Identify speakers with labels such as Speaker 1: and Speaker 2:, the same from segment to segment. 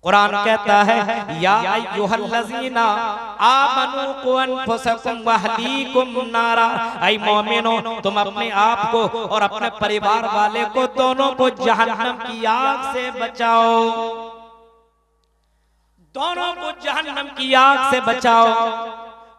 Speaker 1: कुरान कहता है या अय्युहल्लज़ीना आमनू कु अनफुसकुम व अहलीकुम नारा, ऐ मोमिनो तुम अपने आप को और अपने परिवार वाले को दोनों को जहन्नम की आग से बचाओ, दोनों को जहन्नम की आग से बचाओ।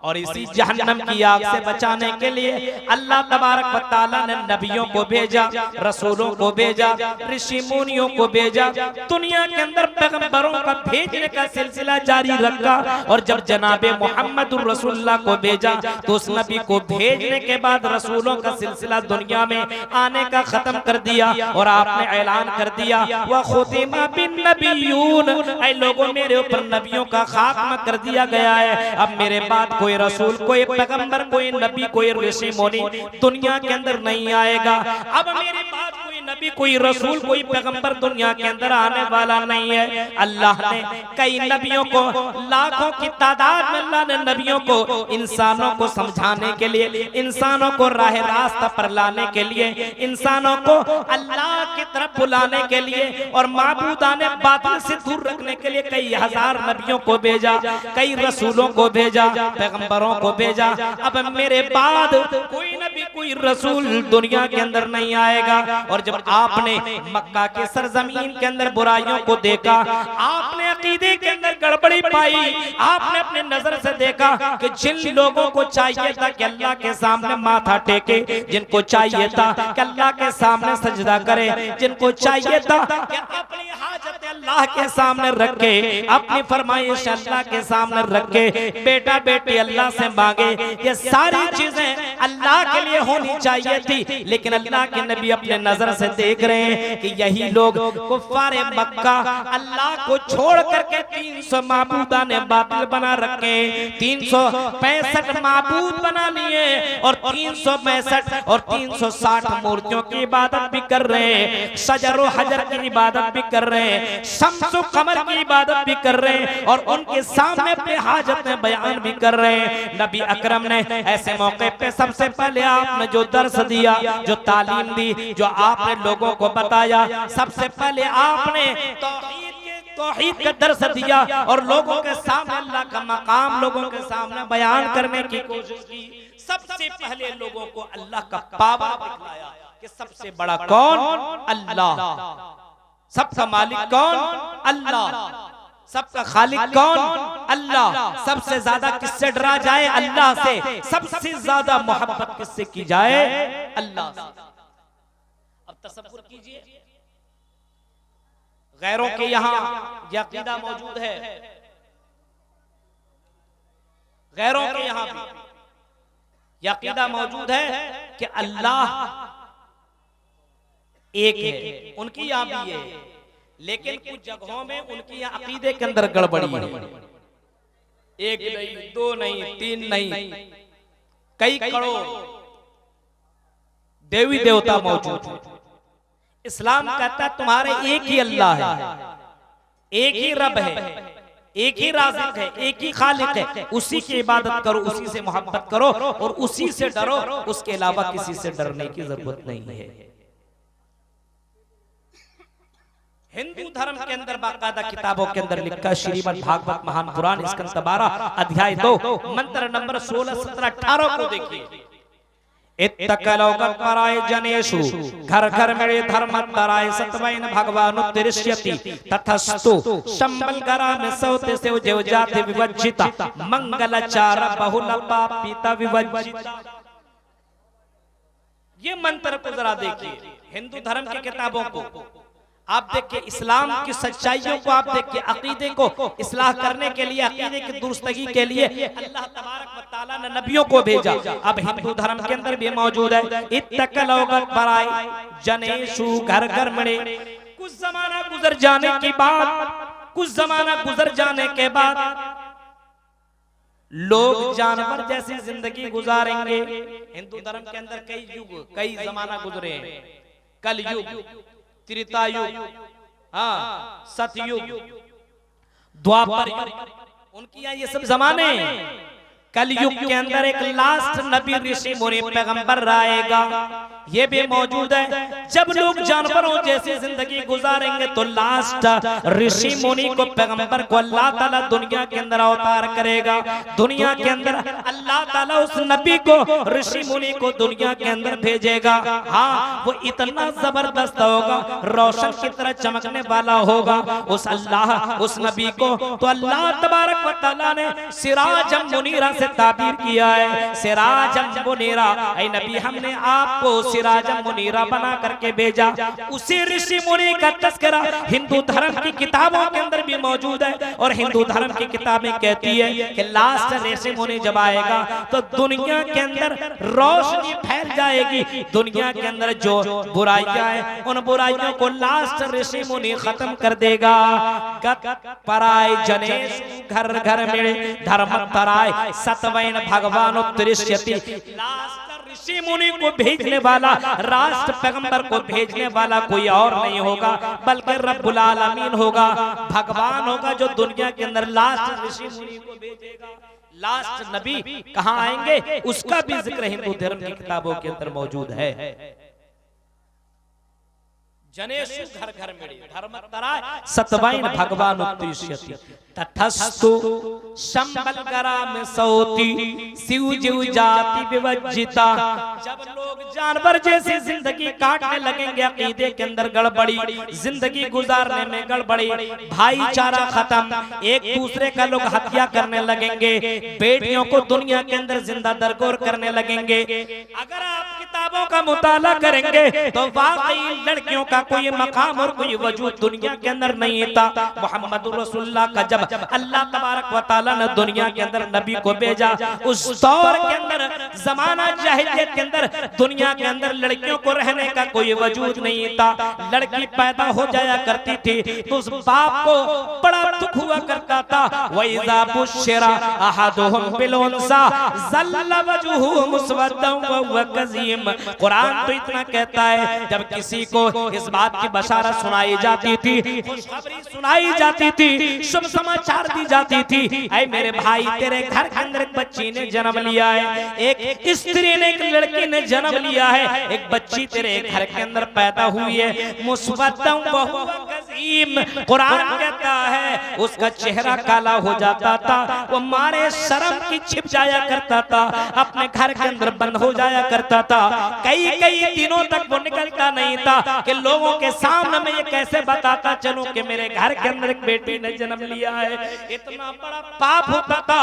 Speaker 1: और इसी जहन्नम की आग से बचाने के लिए अल्लाह तबारक व तआला ने नबियों को भेजा, रसूलों को भेजा, ऋषि मुनियों को भेजा, दुनिया के अंदर पैगंबरों का भेजने का सिलसिला जारी रखा। और जब जनाबे मुहम्मदुर रसूलुल्लाह को भेजा तो उस नबी को भेजने के बाद रसूलों का सिलसिला दुनिया में आने का खत्म कर दिया और आपने ऐलान कर दिया व खुतिमा बिन नबियून, ऐ लोगों मेरे ऊपर नबियों का खात्मा कर दिया गया है। अब मेरे बाद कोई रसूल, कोई पैगंबर, कोई नबी, कोई ऋषि मुनि दुनिया के अंदर नहीं आएगा। अब मेरे बाद कोई नबी, कोई रसूल, कोई पैगंबर दुनिया के अंदर आने वाला नहीं है। अल्लाह ने कई नबियों को, लाखों की तादाद में अल्लाह ने नबियों को इंसानों को समझाने के लिए, इंसानों को राह रास्ता पर लाने के लिए, इंसानों को अल्लाह की तरफ बुलाने के लिए और माबूदाने बातिल से दूर रखने के लिए कई हजार नबियों को भेजा, कई रसूलों को भेजा, पैगंबरों को भेजा। अब मेरे बाद कोई नबी, कोई रसूल दुनिया के अंदर नहीं आएगा। और जब आपने मक्का के सरजमीन के अंदर बुराइयों को देखा, आपने अकीदे के अंदर गड़बड़ी पाई, आपने अपने नजर से देखा कि जिन लोगों को चाहिए था कि अल्लाह के सामने माथा टेके, जिनको चाहिए था कि अल्लाह के सामने सजदा करे, जिनको चाहिए था कि अपनी हाजत अल्लाह के सामने रखे, अपनी फरमाइश अल्लाह के सामने रखे, बेटा बेटी अल्लाह से मांगे, ये सारी चीजें अल्लाह के लिए होनी चाहिए थी। लेकिन अल्लाह के नबी अपने नजर से देख रहे हैं कि यही लोग कुफ्फारे मक्का अल्लाह को छोड़ करके 300 माबूदा ने बातिल बना रखे, 365 माबूद बना लिए और 365 और 360 मूर्तियों की इबादत भी कर रहे हैं, शजर हजर की इबादत भी कर रहे हैं, शम्स कमर की इबादत भी कर रहे हैं और उनके सामने अपने हाजत बयान भी कर रहे हैं। नबी अकरम ने ऐसे मौके पे सबसे पहले आपने जो दर्स दिया, जो तालीम दी, जो आपने लोगों को बताया, सबसे पहले आपने तौहीद का दर्स दिया और लोगों के सामने अल्लाह का मकाम लोगों के सामने बयान करने की कोशिश की। सबसे पहले लोगों को अल्लाह का पावर दिखलाया कि सबसे बड़ा कौन? अल्लाह। सबका मालिक कौन? अल्लाह। सबका खालिक कौन? अल्लाह। सबसे ज्यादा किससे डरा जाए? अल्लाह से। सबसे ज्यादा मोहब्बत किससे की जाए? अल्लाह से। अब तसव्वुर कीजिए, गैरों के यहाँ यह अकीदा मौजूद है, गैरों के यहाँ भी यह अकीदा मौजूद है कि अल्लाह एक है, उनकी यहाँ भी है। लेकिन कुछ जगहों में उनकी यहाँ अकीदे के अंदर गड़बड़ी है। एक नहीं, दो नहीं, तीन नहीं, कई करोड़ देवी देवता मौजूद है। इस्लाम कहता है तुम्हारे एक ही अल्लाह है, एक ही रब है, एक ही राज़िक है, एक ही खालिक है। उसी की इबादत करो, उसी से मोहब्बत करो और उसी से डरो, उसके अलावा किसी से डरने की जरूरत नहीं है। हिंदू धर्म के अंदर बाकायदा किताबों के अंदर लिखा, श्रीमद् भागवत महान पुराण स्कंद 12 अध्याय 2 मंत्र नंबर 16, 17, 18 को देखिए। इत्तकलौकत पराय जनेषु घर घर मेरे धर्म तराय सतवैन भगवान उत्तरिष्यति तथस्तु शंबल गरा में सौते से जो जाति विवज्जिता मंगलाचार बहुल पापिता विवज्जिता। ये मंत्र को जरा देखिए, हिंदू धर्म की किताबों को आप देखिए, इस्लाम की सच्चाइयों को आप देखिए, अकीदे को इस्लाह करने के लिए, अकीदे की दुरुस्तगी के लिए अल्लाह तबारक व तआला ने नबियों को भेजा। अब हिंदू धर्म के अंदर भी मौजूद है इत्तकलौकत पराय जनेषु घर घर मरे। कुछ जमाना गुजर जाने के बाद, कुछ जमाना गुजर जाने के बाद लोग जानवर जैसी जिंदगी गुजारेंगे। हिंदू धर्म के अंदर कई युग, कई जमाना गुजरे हैं। कल युग, त्रेता युग, हाँ, सतयुग, द्वापर युग, उनकी यहाँ ये सब जमाने। कलयुग के अंदर एक लास्ट नबी ऋषि मुनि पैगंबर आएगा, ये भी मौजूद है। जब लोग जानवरों जैसी जिंदगी गुजारेंगे तो लास्ट ऋषि मुनि को, पैगंबर को अल्लाह ताला दुनिया के अंदर अवतार करेगा। दुनिया के अंदर अल्लाह ताला उस नबी को, ऋषि मुनि को दुनिया के अंदर भेजेगा। हाँ, वो इतना जबरदस्त होगा, रोशन की तरह चमकने वाला होगा उस अल्लाह, उस नबी को। तो अल्लाह तबारक व तआला ने सिराजम मुनीरा से ताबीर किया है, सिराजम मुनीरा, ऐ नबी हमने आपको सिराजम मुनीरा बना करके भेजा। उसी ऋषि मुनि का तस्करा हिंदू धर्म की किताबों के अंदर भी मौजूद है। और हिंदू धर्म की किताबें कहती है कि लास्ट ऋषि मुनि जब आएगा तो दुनिया के अंदर रोशनी फैल जाएगी। दुनिया के अंदर जो बुराइयां हैं उन बुराइयों को लास्ट ऋषि मुनि खत्म कर देगा। पराय जनेश घर घर में धर्म तराय सतवैन भगवान उत्तरिष्यति। लास्ट ऋषि मुनि को भेजने वाला, राष्ट्र पैगंबर को भेजने वाला कोई और नहीं होगा बल्कि रब्बुल आलमीन होगा, भगवान होगा जो दुनिया के अंदर लास्ट ऋषि मुनि को भेजेगा। लास्ट नबी कहां आएंगे उसका भी जिक्र हिंदू धर्म की किताबों के अंदर मौजूद है। जनेषु घर घर में धर्म तराय सतवैन भगवान उत्तरिष्यति तथस्तु शंबलगरा में सौती शिव जीव जाति विवज्जिता। जब लोग जानवर जैसी जिंदगी काटने लगेंगे, अकीदे के अंदर गड़बड़ी, जिंदगी गुजारने में गड़बड़ी, भाईचारा खत्म, एक दूसरे का लोग हत्या करने लगेंगे, बेटियों को दुनिया के अंदर जिंदा दरगोर करने लगेंगे। अगर आप किताबों का मुताला करेंगे तो वाकई लड़कियों का कोई मकाम और कोई वजूद दुनिया के अंदर नहीं था। मोहम्मद रसूलुल्लाह का जब अल्लाह तबारक व तआला ने दुनिया के अंदर नबी को भेजा, उस दौर के अंदर, जमाना जाहिलियत के अंदर दुनिया के अंदर लड़कियों को रहने का कोई वजूद नहीं था। लड़की पैदा हो जाया करती थी तो उस बाप को बड़ा दुख हुआ करता था। वइज़ा बुश्शिरा अहदुहुम बिल उन्सा ज़ल्ला वजहुहु मुस्वद्दन व हुवा कज़ीम। कुरान तो इतना कहता है, जब किसी को इस बात की बशारत सुनाई जाती थी, खुशखबरी सुनाई जाती थी, शुभ समाचार दी जाती थी, ऐ मेरे भाई तेरे घर के अंदर एक बच्ची ने जन्म लिया है, एक स्त्री ने, एक लड़की ने जन्म लिया है, एक बच्ची तेरे घर के अंदर पैदा हुई है, मुस्वद्दन व हुवा कज़ीम। कुरान कहता है उसका चेहरा काला हो जाता था, वो मारे शर्म की छिप जाया करता था, अपने घर के अंदर बंद हो जाया करता था। कई कई दिनों तक वो निकलता नहीं था कि लोगों के सामने मैं ये कैसे बताता चलूं कि मेरे घर के अंदर एक बेटी ने जन्म लिया है। इतना बड़ा पाप होता था।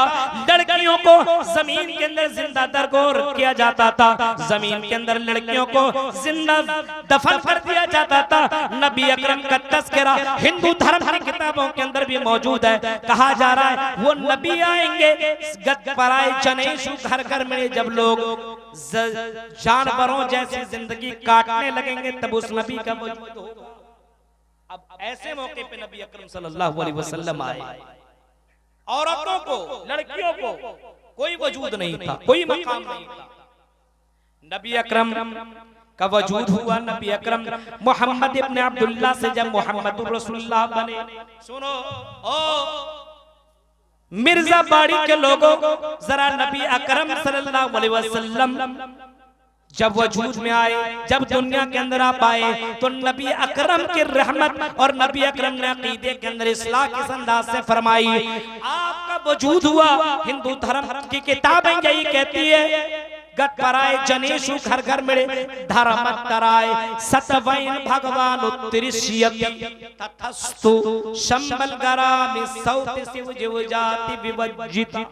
Speaker 1: लड़कियों को जमीन के अंदर जिंदा दरगोर किया जाता था, जमीन के अंदर लड़कियों को जिंदा दफन कर दिया जाता था। नबी अकरम का तस्करा हिंदू धर्म की किताबों के अंदर भी मौजूद है। कहा जा रहा है वो नबी आएंगे, गत्पराय जनेषु घर घर में जब लोग जानवरों जैसी जिंदगी काटने लगेंगे तब उस नबी का वजूद होगा। अब ऐसे मौके पे नबी अकरम सल्लल्लाहु अलैहि वसल्लम आए, औरतों को, लड़कियों को कोई वजूद नहीं था, कोई मकाम नहीं था। नबी अकरम का वजूद हुआ। नबी अकरम मोहम्मद इब्न अब्दुल्लाह से जब मोहम्मद रसूलुल्लाह बने, सुनो ओ मिर्जा बाड़ी के लोगों, जरा नबी अकरम सल्लल्लाहु अलैहि वसल्लम जब वजूद में आए, जब दुनिया के अंदर आप आए तो नबी अकरम की रहमत और नबी अकरम ने अकीदे के अंदर इस्लाह किस अंदाज से फरमाई, आपका वजूद हुआ। हिंदू धर्म की किताबें यही कहती है, गत्पराय जनेषु घर घर में धर्म तराय सतवैन भगवान उत्तरिष्यति तथस्तु शंबलगरा में सौति शिव जीव जाति विवज्जिता।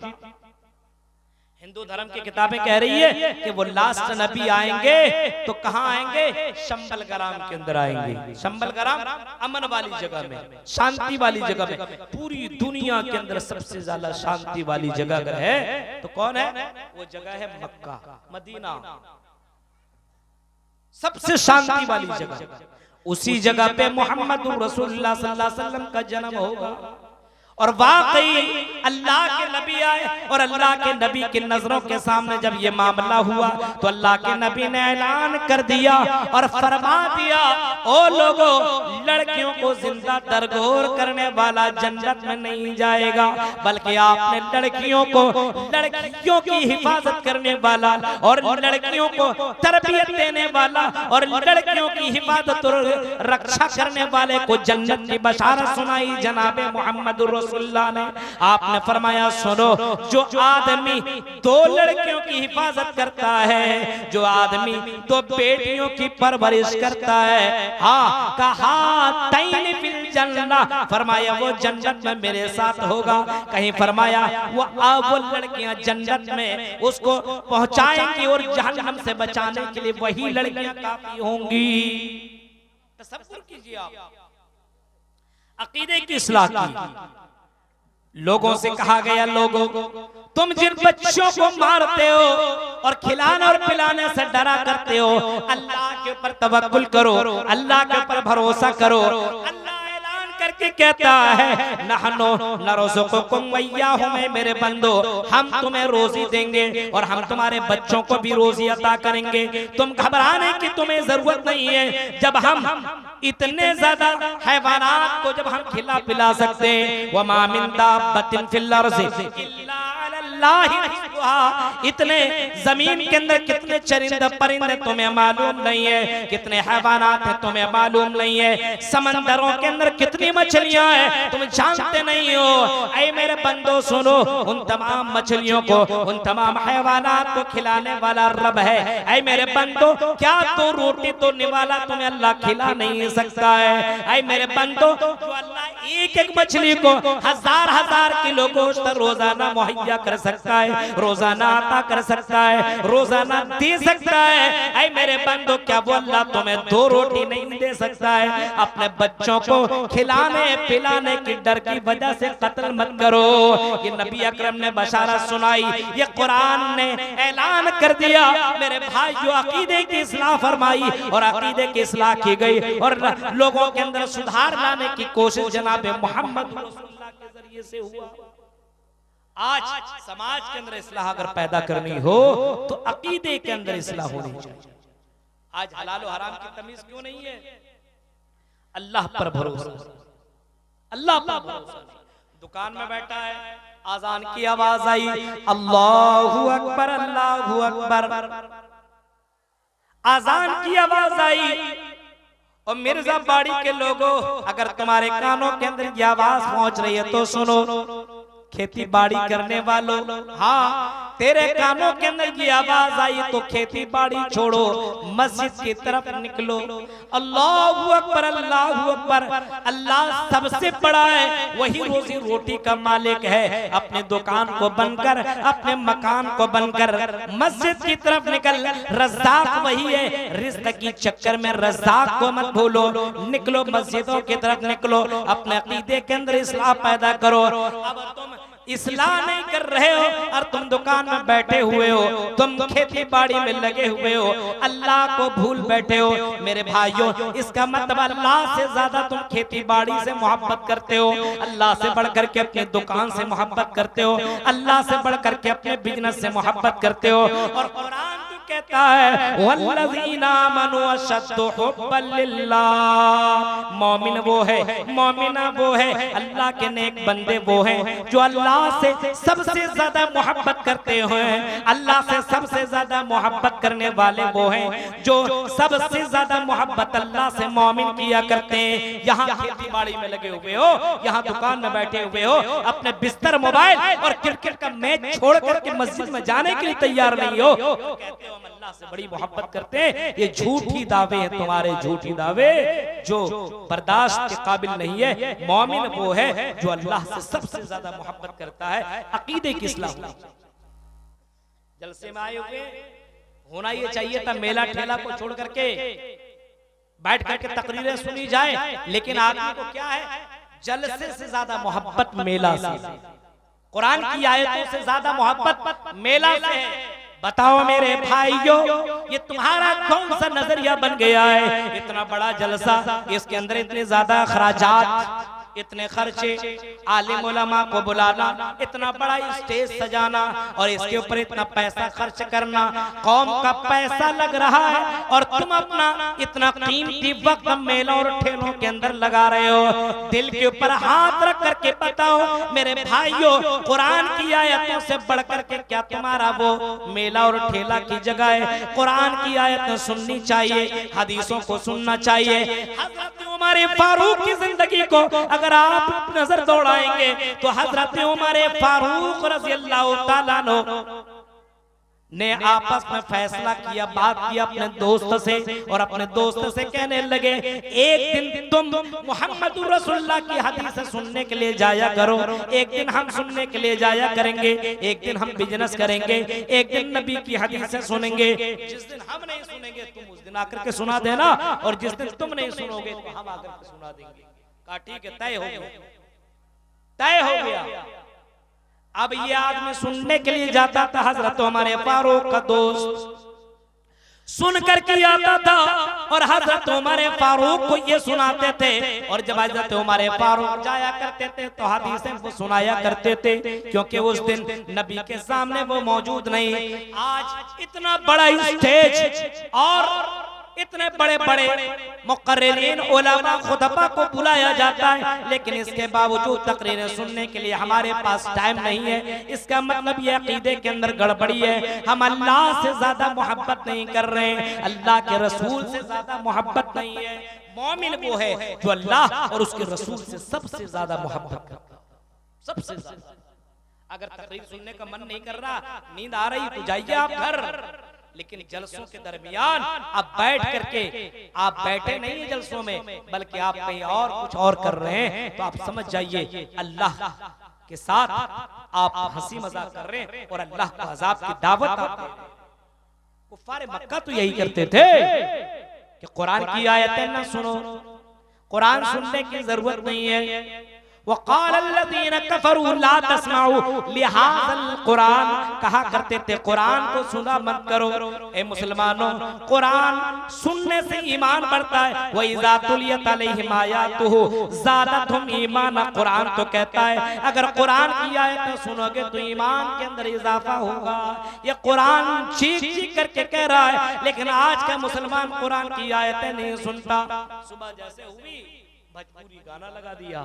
Speaker 1: हिंदू धर्म की किताबें कह रही है कि वो लास्ट नबी आएंगे तो कहां आएंगे, शंबलगराम के अंदर आएंगे। शंबलगराम अमन वाली जगह में, शांति वाली जगह में। पूरी दुनिया के अंदर सबसे ज्यादा शांति वाली जगह अगर है तो कौन है, वो जगह है मक्का, मदीना, सबसे शांति वाली जगह। उसी जगह पे मोहम्मद रसूलुल्लाह सल्लल्लाहु अलैहि वसल्लम का जन्म होगा और वाकई अल्लाह के नबी आए और अल्लाह के नबी की नजरों के सामने जब ये मामला हुआ तो अल्लाह के नबी ने ऐलान कर दिया और फरमा दिया, ओ लोगों, लड़कियों को जिंदा दरगोर करने वाला जन्नत में नहीं जाएगा, बल्कि आपने लड़कियों की हिफाजत करने वाला और लड़कियों को तरबियत देने वाला और लड़कियों की हिफाजत और रक्षा करने वाले को जन्नत की बशारत सुनाई जनाबे मोहम्मद रसूलुल्लाह ने। आपने फरमाया, सुनो, जो आदमी दो लड़कियों की हिफाजत करता है, जो आदमी दो बेटियों की परवरिश करता है, हाँ, कहा तैन फिल जन्नत, फरमाया वो जन्नत में मेरे साथ होगा। कहीं फरमाया वो लड़कियां जन्नत में उसको पहुंचाएंगी और जहन्नम से बचाने के लिए वही लड़कियां काफी होंगी। तसव्वुर कीजिए आप अकीदे की इस्लाह की। लोगों से कहा गया, लोगों, तुम जिन बच्चों को मारते हो और खिलाने और पिलाने से डरा करते हो, अल्लाह के ऊपर तवक्कुल करो, अल्लाह के ऊपर भरोसा करो। अल्लाह ऐलान करके कहता है, नहनो नरज़ुकुकुम व इय्याहुम, मेरे बंदो, हम तुम्हें रोजी देंगे और हम तुम्हारे बच्चों को भी रोजी अता करेंगे। तुम घबराने की तुम्हें जरूरत नहीं है। जब हम इतने ज्यादा हैवानात को जब हम खिला पिला सकते हैं, वमा मिन दाब्बतिन फिल अर्ज़ि इल्ला अलल्लाहि रिज़्क़ुहा, इतने जमीन के अंदर कितने चरिंदे परिंदे तुम्हें मालूम नहीं है, कितने हैवानात हैं तुम्हें मालूम नहीं है, समंदरों के अंदर कितनी मछलियां हैं तुम जानते नहीं हो। ऐ मेरे बंदो सुनो, उन तमाम मछलियों को, उन तमाम हैवानात को खिलाने वाला रब है। ऐ मेरे बंदो, क्या तो रोटी तो निवाला तुम्हें अल्लाह खिला नहीं सकता है? ऐ मेरे बंदो, जो अल्लाह एक एक मछली को हजार हजार किलो गोश्त रोजाना मुहैया कर सकता है, रोजाना अता कर सकता है, रोजाना दे सकता है, ऐ मेरे बंदो, क्या वो अल्लाह तुम्हें दो रोटी नहीं दे सकता है? अपने बच्चों को खिलाने पिलाने की डर की वजह से कत्ल मत करो। ये नबी अकरम ने बशारत सुनाई, ये कुरान ने ऐलान कर दिया। मेरे भाई, जो अकीदे की इस्लाह फरमाई और अकीदे की इस्लाह की गई और लोगों के अंदर सुधार लाने की कोशिश जनाबे मोहम्मद रसूलुल्लाह के जरिए से हुआ। आज समाज के अंदर इस्लाह अगर पैदा करनी हो तो अकीदे के अंदर इस्लाह होनी चाहिए। आज हलाल और हराम की तमीज क्यों नहीं है? अल्लाह पर भरोसा, अल्लाह पर भरोसा। दुकान में बैठा है, आजान की आवाज आई, अल्लाहू अकबर, अल्लाहू अकबर, आजान की आवाज आई। और मिर्जा बाड़ी के लोगों, अगर तुम्हारे कानों के अंदर ये आवाज पहुंच रही है तो सुनो, खेती बाड़ी करने वालों, हाँ, तेरे कानों के अंदर की आवाज आई तो खेती बाड़ी छोड़ो, मस्जिद की तरफ निकलो। अल्लाहू अकबर, अल्लाहू अकबर। अल्लाह सबसे बड़ा है, वही रोजी रोटी का मालिक है। अपने दुकान को बनकर, अपने मकान को बनकर मस्जिद की तरफ निकल, रज़्ज़ाक़ वही है। रिज़्क़ की चक्कर में रज़्ज़ाक़ को मत भूलो, निकलो मस्जिदों की तरफ निकलो, अपने अक़ीदे के अंदर इस्लाह पैदा करो। अब तुम इस्लाह नहीं कर रहे हो और तुम दुकान में बैठे हुए हो, तुम खेती बाड़ी में लगे हुए हो, अल्लाह को भूल बैठे हो। मेरे भाइयों, इसका मतलब अल्लाह से ज्यादा तुम खेती बाड़ी से मोहब्बत करते हो, अल्लाह से बढ़कर के अपने दुकान से मोहब्बत करते हो, अल्लाह से बढ़कर के अपने बिजनेस से मोहब्बत करते हो। और कुरान कहता है, वल्लज़ीना आमनू अशद्दु हुब्बन लिल्लाह, मोमिन वो है, मोमिना वो है, अल्लाह के नेक बंदे वो हैं जो अल्लाह से सबसे ज्यादा मोहब्बत करते हैं। अल्लाह से सबसे ज्यादा मोहब्बत करने वाले वो हैं जो सबसे ज्यादा मोहब्बत अल्लाह से मोमिन किया करते हैं। यहाँ खेती बाड़ी में लगे हुए हो, यहाँ दुकान में बैठे हुए हो, अपने बिस्तर, मोबाइल और क्रिकेट का मैच छोड़ करके मस्जिद में जाने के लिए तैयार नहीं हो, कहते हो हम अल्लाह से बड़ी मोहब्बत करते हैं। ये झूठी दावे हैं तुम्हारे, झूठी दावे जो बर्दाश्त के काबिल नहीं है। मोमिन वो है जो अल्लाह से सबसे ज्यादा मोहब्बत करता है। अकीदे की इस्लाह जलसे में आए हुए होना ये चाहिए था, मेला ठेला को छोड़ करके बैठ करके तकरीरें सुनी जाए, लेकिन आदमी को क्या है, जलसे से ज्यादा मोहब्बत मेला से, कुरान की आयतों से ज्यादा मोहब्बत मेला से है। बताओ मेरे भाइयों, ये तुम्हारा कौन सा नजरिया बन गया है? इतना बड़ा जलसा, इसके अंदर इतने ज्यादा खराजात, इतने खर्चे, आलिम उलमा को बुलाना, इतना बड़ा स्टेज सजाना और इसके ऊपर इतना पैसा खर्च करना, कौम का पैसा लग रहा है और तुम अपना इतना कीमती वक्त मेलों और ठेलों के अंदर लगा रहे हो। दिल के ऊपर हाथ रख करके बताओ मेरे भाइयों, कुरान की आयतों से बढ़कर के क्या तुम्हारा वो मेला और ठेला की जगह है? कुरान की आयतें सुननी चाहिए, हदीसों को सुनना चाहिए। हजरत उमर फारूक की जिंदगी को अगर आप नजर दौड़ाएंगे तो हजरत उमर फारूक रज़ी अल्लाह तआला अन्हु ने आपस में फैसला किया, बात किया अपने दोस्त से और अपने दोस्त से कहने लगे एक दिन तुम मोहम्मद रसूलुल्लाह की हदीस सुनने के लिए जाया करो, एक दिन हम सुनने के लिए जाया करेंगे, एक दिन हम बिजनेस करेंगे, एक दिन नबी की हदीसें सुनेंगे। जिस दिन हम नहीं सुनेंगे तुम उस दिन आकर के सुना देना और जिस दिन तुम नहीं सुनोगे तो हम आकर के सुना देंगे। कहा ठीक है, तय हो गया, तय हो गया। अब ये आदमी सुनने के लिए जाता था, हजरत हमारे फारूक का दोस्त सुन करके आता था और हजरत हमारे फारूक को ये सुनाते थे और जब हजरत हमारे फारूक जाया करते थे तो हदीसें वो सुनाया करते थे, क्योंकि उस दिन नबी के सामने वो मौजूद नहीं। आज इतना बड़ा स्टेज और इतने बड़े बड़े मुक़र्रिरीन उलमा खुतबा को बुलाया जाता है, लेकिन इसके बावजूद तकरीरें सुनने के लिए हमारे पास टाइम नहीं है। इसका मतलब ये अकीदे के अंदर गड़बड़ी है, हम अल्लाह से ज्यादा मोहब्बत नहीं कर रहे हैं, अल्लाह के रसूल से ज्यादा मोहब्बत नहीं है। मोमिन वो है जो अल्लाह और उसके रसूल से सबसे ज्यादा मोहब्बत करता है, सबसे ज्यादा। अगर तकरीर सुनने का मन नहीं कर रहा, नींद आ रही तो जाइए आप घर, लेकिन जलसों के दरमियान आप बैठ करके, आप बैठे नहीं है जलसों में बल्कि आप कहीं और कुछ और कर रहे हैं, तो आप समझ जाइए अल्लाह के साथ आप हंसी मजाक कर रहे हैं और अल्लाह को अजाब की दावत आप दे रहे हैं। कुफ्फार मक्का तो यही करते थे कि कुरान की आयतें ना सुनो, कुरान सुनने की जरूरत नहीं है। वक़ालल्लज़ीना कफ़रू ला तस्माऊ लिहाज़ल कुरान, कहा करते थे कुरान को सुना मत करो। ए मुसलमानों, कुरान सुनने से ईमान बढ़ता है। व इज़ा तुलियत अलैहिम आयातुहु ज़ादतहुम ईमाना, कुरान तो कहता है अगर कुरान की आयतें सुनोगे तो ईमान के अंदर इजाफा होगा। ये कुरान चीख चीख करके कह रहा है, लेकिन आज का मुसलमान कुरान की आयतें नहीं सुनता। सुबह जैसे हुई भोजपुरी गाना लगा दिया,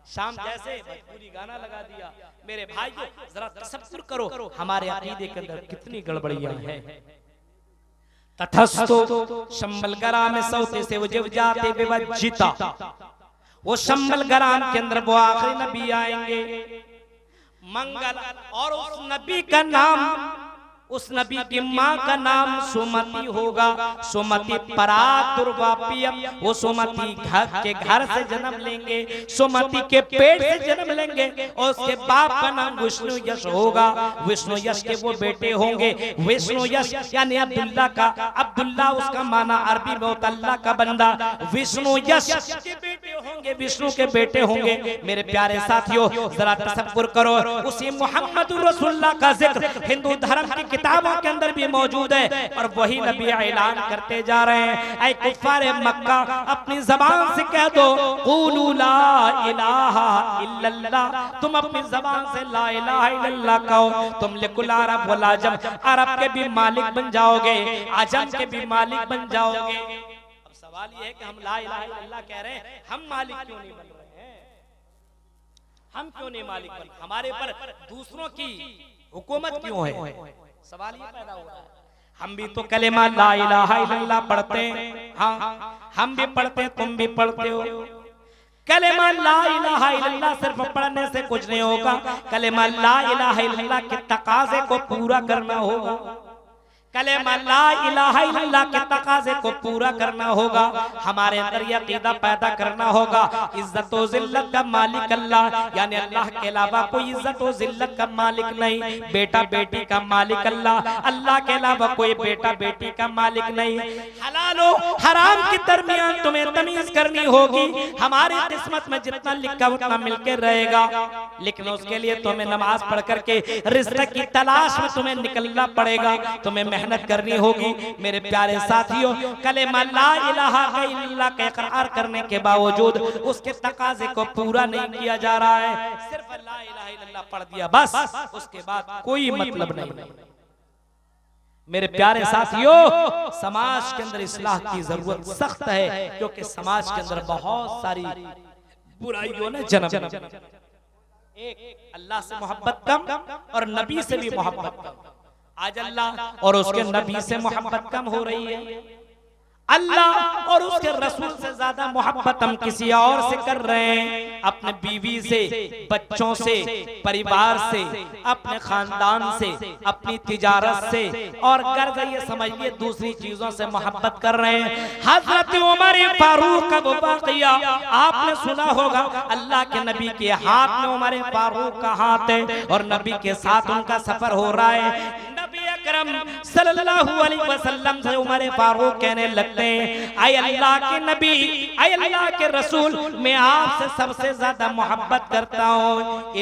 Speaker 1: शाम जैसे भोजपुरी गाना लगा दिया। मेरे भाइयों जरा तसव्वुर करो हमारे अकीदे के अंदर कितनी गड़बड़ियां हैं। तथस्तु शम्बल गराम सौते से वजब जाते विवज्जिता, वो शम्बल गराम के अंदर वो आखिरी नबी आएंगे मंगल, और उस नबी का नाम, उस नबी की माँ का नाम सुमति होगा। सुमति परादुर्वापियम, वो सुमति के घर से जन्म लेंगे, सुमति के पेट से जन्म लेंगे और उसके बाप का नाम विष्णु यश होगा। विष्णु यश के वो बेटे होंगे, विष्णु यश यानी अब्दुल्ला का, अब्दुल्ला उसका माना अरबी में होता अल्लाह का बंदा। विष्णु यश के बेटे होंगे, विष्णु के बेटे होंगे। मेरे प्यारे साथियों जरा तसव्वुर करो, उसी मोहम्मद रसूलुल्लाह का जिक्र हिंदू धर्म की किताबों के अंदर भी मौजूद है और वही नबी ऐलान करते जा रहे हैं। ऐ कुफ्फार मक्का, अपनी जबान से कह दो क़ूलू ला इलाहा इल्लल्लाह, तुम अपनी जबान से ला इलाहा इल्लल्लाह कहो। तुम लिकुल अरब वल अजम, अरब के भी मालिक बन जाओगे, अजम के भी मालिक बन जाओगे। अब सवाल ये है कि हम ला इलाहा इल्लल्लाह कह रहे हैं, हम मालिक क्यों नहीं बन रहे हैं? हम क्यों नहीं मालिक बन, हमारे पर दूसरों की हुकूमत क्यों है? सवाल ये पैदा हो रहा है। हम भी तो कलेमा ला इलाहा इल्लल्लाह पढ़ते हैं, हाँ हम भी पढ़ते हैं, तुम भी पढ़ते हो। कलेमा ला इलाहा इल्लल्लाह सिर्फ पढ़ने से कुछ नहीं होगा, कलेमा ला इलाहा इल्लल्लाह के तकाजे को पूरा करना होगा। कलेमा ला इलाहा इल्लल्लाह के तकाजे को पूरा करना होगा। हमारे अंदर यह अकीदा पैदा करना होगा इज्जत और जिल्लत का मालिक अल्लाह, यानी अल्लाह के अलावा कोई इज्जत और जिल्लत का मालिक नहीं। बेटा बेटी का मालिक अल्लाह, अल्लाह के अलावा कोई बेटा बेटी का मालिक नहीं। हलाल और हराम के दरमियान तुम्हें तमीज करनी होगी। हमारी किस्मत में जितना लिखा उतना मिलकर रहेगा, लेकिन उसके लिए तुम्हें नमाज पढ़ करके रिज़्क़ की तलाश में तुम्हें निकलना पड़ेगा, तुम्हें मेहनत करनी होगी। मेरे प्यारे साथियों, कलेमा ला इलाहा इल्लल्लाह का इकरार करने के बावजूद उसके तकाजे को पूरा नहीं किया जा रहा है। सिर्फ ला इलाहा इल्लल्लाह पढ़ दिया बस, उसके बाद कोई मतलब नहीं। मेरे प्यारे साथियों, समाज के अंदर इस्लाह की जरूरत सख्त है, क्योंकि समाज के अंदर बहुत सारी बुराइयों ने जन्म। एक अल्लाह से मोहब्बत कम और नबी से भी मोहब्बत कम। आज अल्लाह और उसके नबी से मोहब्बत कम हो रही है। अल्लाह और उसके रसूल से ज्यादा मोहब्बत हम किसी और से कर रहे हैं। अपने बीवी से, बच्चों से, परिवार से, अपने खानदान से, अपनी तिजारत से और गर्ज ये समझिए दूसरी चीजों से मोहब्बत कर रहे हैं। हजरत उमर फारूक का वो वाकया आपने सुना होगा। अल्लाह के नबी के हाथ में उमर फारूक का हाथ है और नबी के साथ उनका सफर हो रहा है। नबी अकरम सल्लल्लाहु अलैहि वसल्लम से उमर फारूक कहने लगते हैं, आए अल्लाह के नबी, आए अल्लाह के रसूल, मैं आपसे सबसे ज्यादा मोहब्बत करता हूँ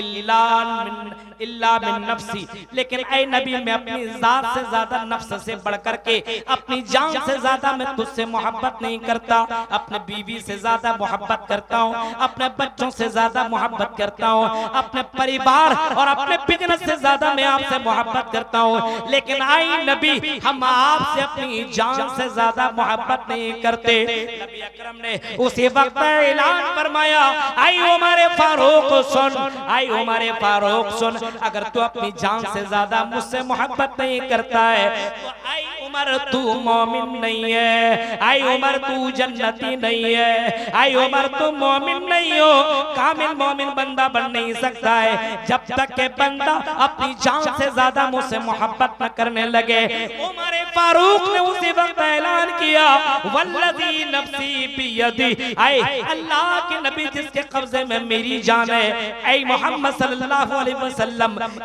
Speaker 1: इल्ला मिन नफ्सी, लेकिन ऐ नबी मैं अपनी जात से ज्यादा, नफ्स से बढ़कर के, अपनी जान से ज्यादा मैं तुझसे मोहब्बत नहीं करता। अपने बीवी से ज्यादा मोहब्बत करता हूँ, अपने बच्चों से ज्यादा मोहब्बत करता हूँ, अपने परिवार और अपने बिजनेस से ज्यादा मैं आपसे मोहब्बत करता हूँ। लेकिन आई नबी, हम आपसे अपनी जान से ज्यादा मोहब्बत नहीं करते। नबी अकरम ने उसी वक्त ऐलान फरमाया, आई उमर फारूक सुन, आई उमर फारूक सुन, अगर तू अपनी जान से ज्यादा मुझसे मोहब्बत नहीं करता है तो आई उमर तू मोमिन नहीं है, आई उमर तू जन्नती नहीं है, आई उमर तू मोमिन नहीं हो। कामिल मोमिन बंदा बन नहीं सकता है जब तक के बंदा अपनी जान से ज्यादा मुझसे मोहब्बत न करने लगे। उमर फारूक ने उसी वक्त ऐलान किया, वल्लज़ी नफ्सी बियदी, आए अल्लाह के नबी जिसके कब्जे में मेरी जान है, ऐ मोहम्मद सल्लल्लाहु अलैहि वसल्लम,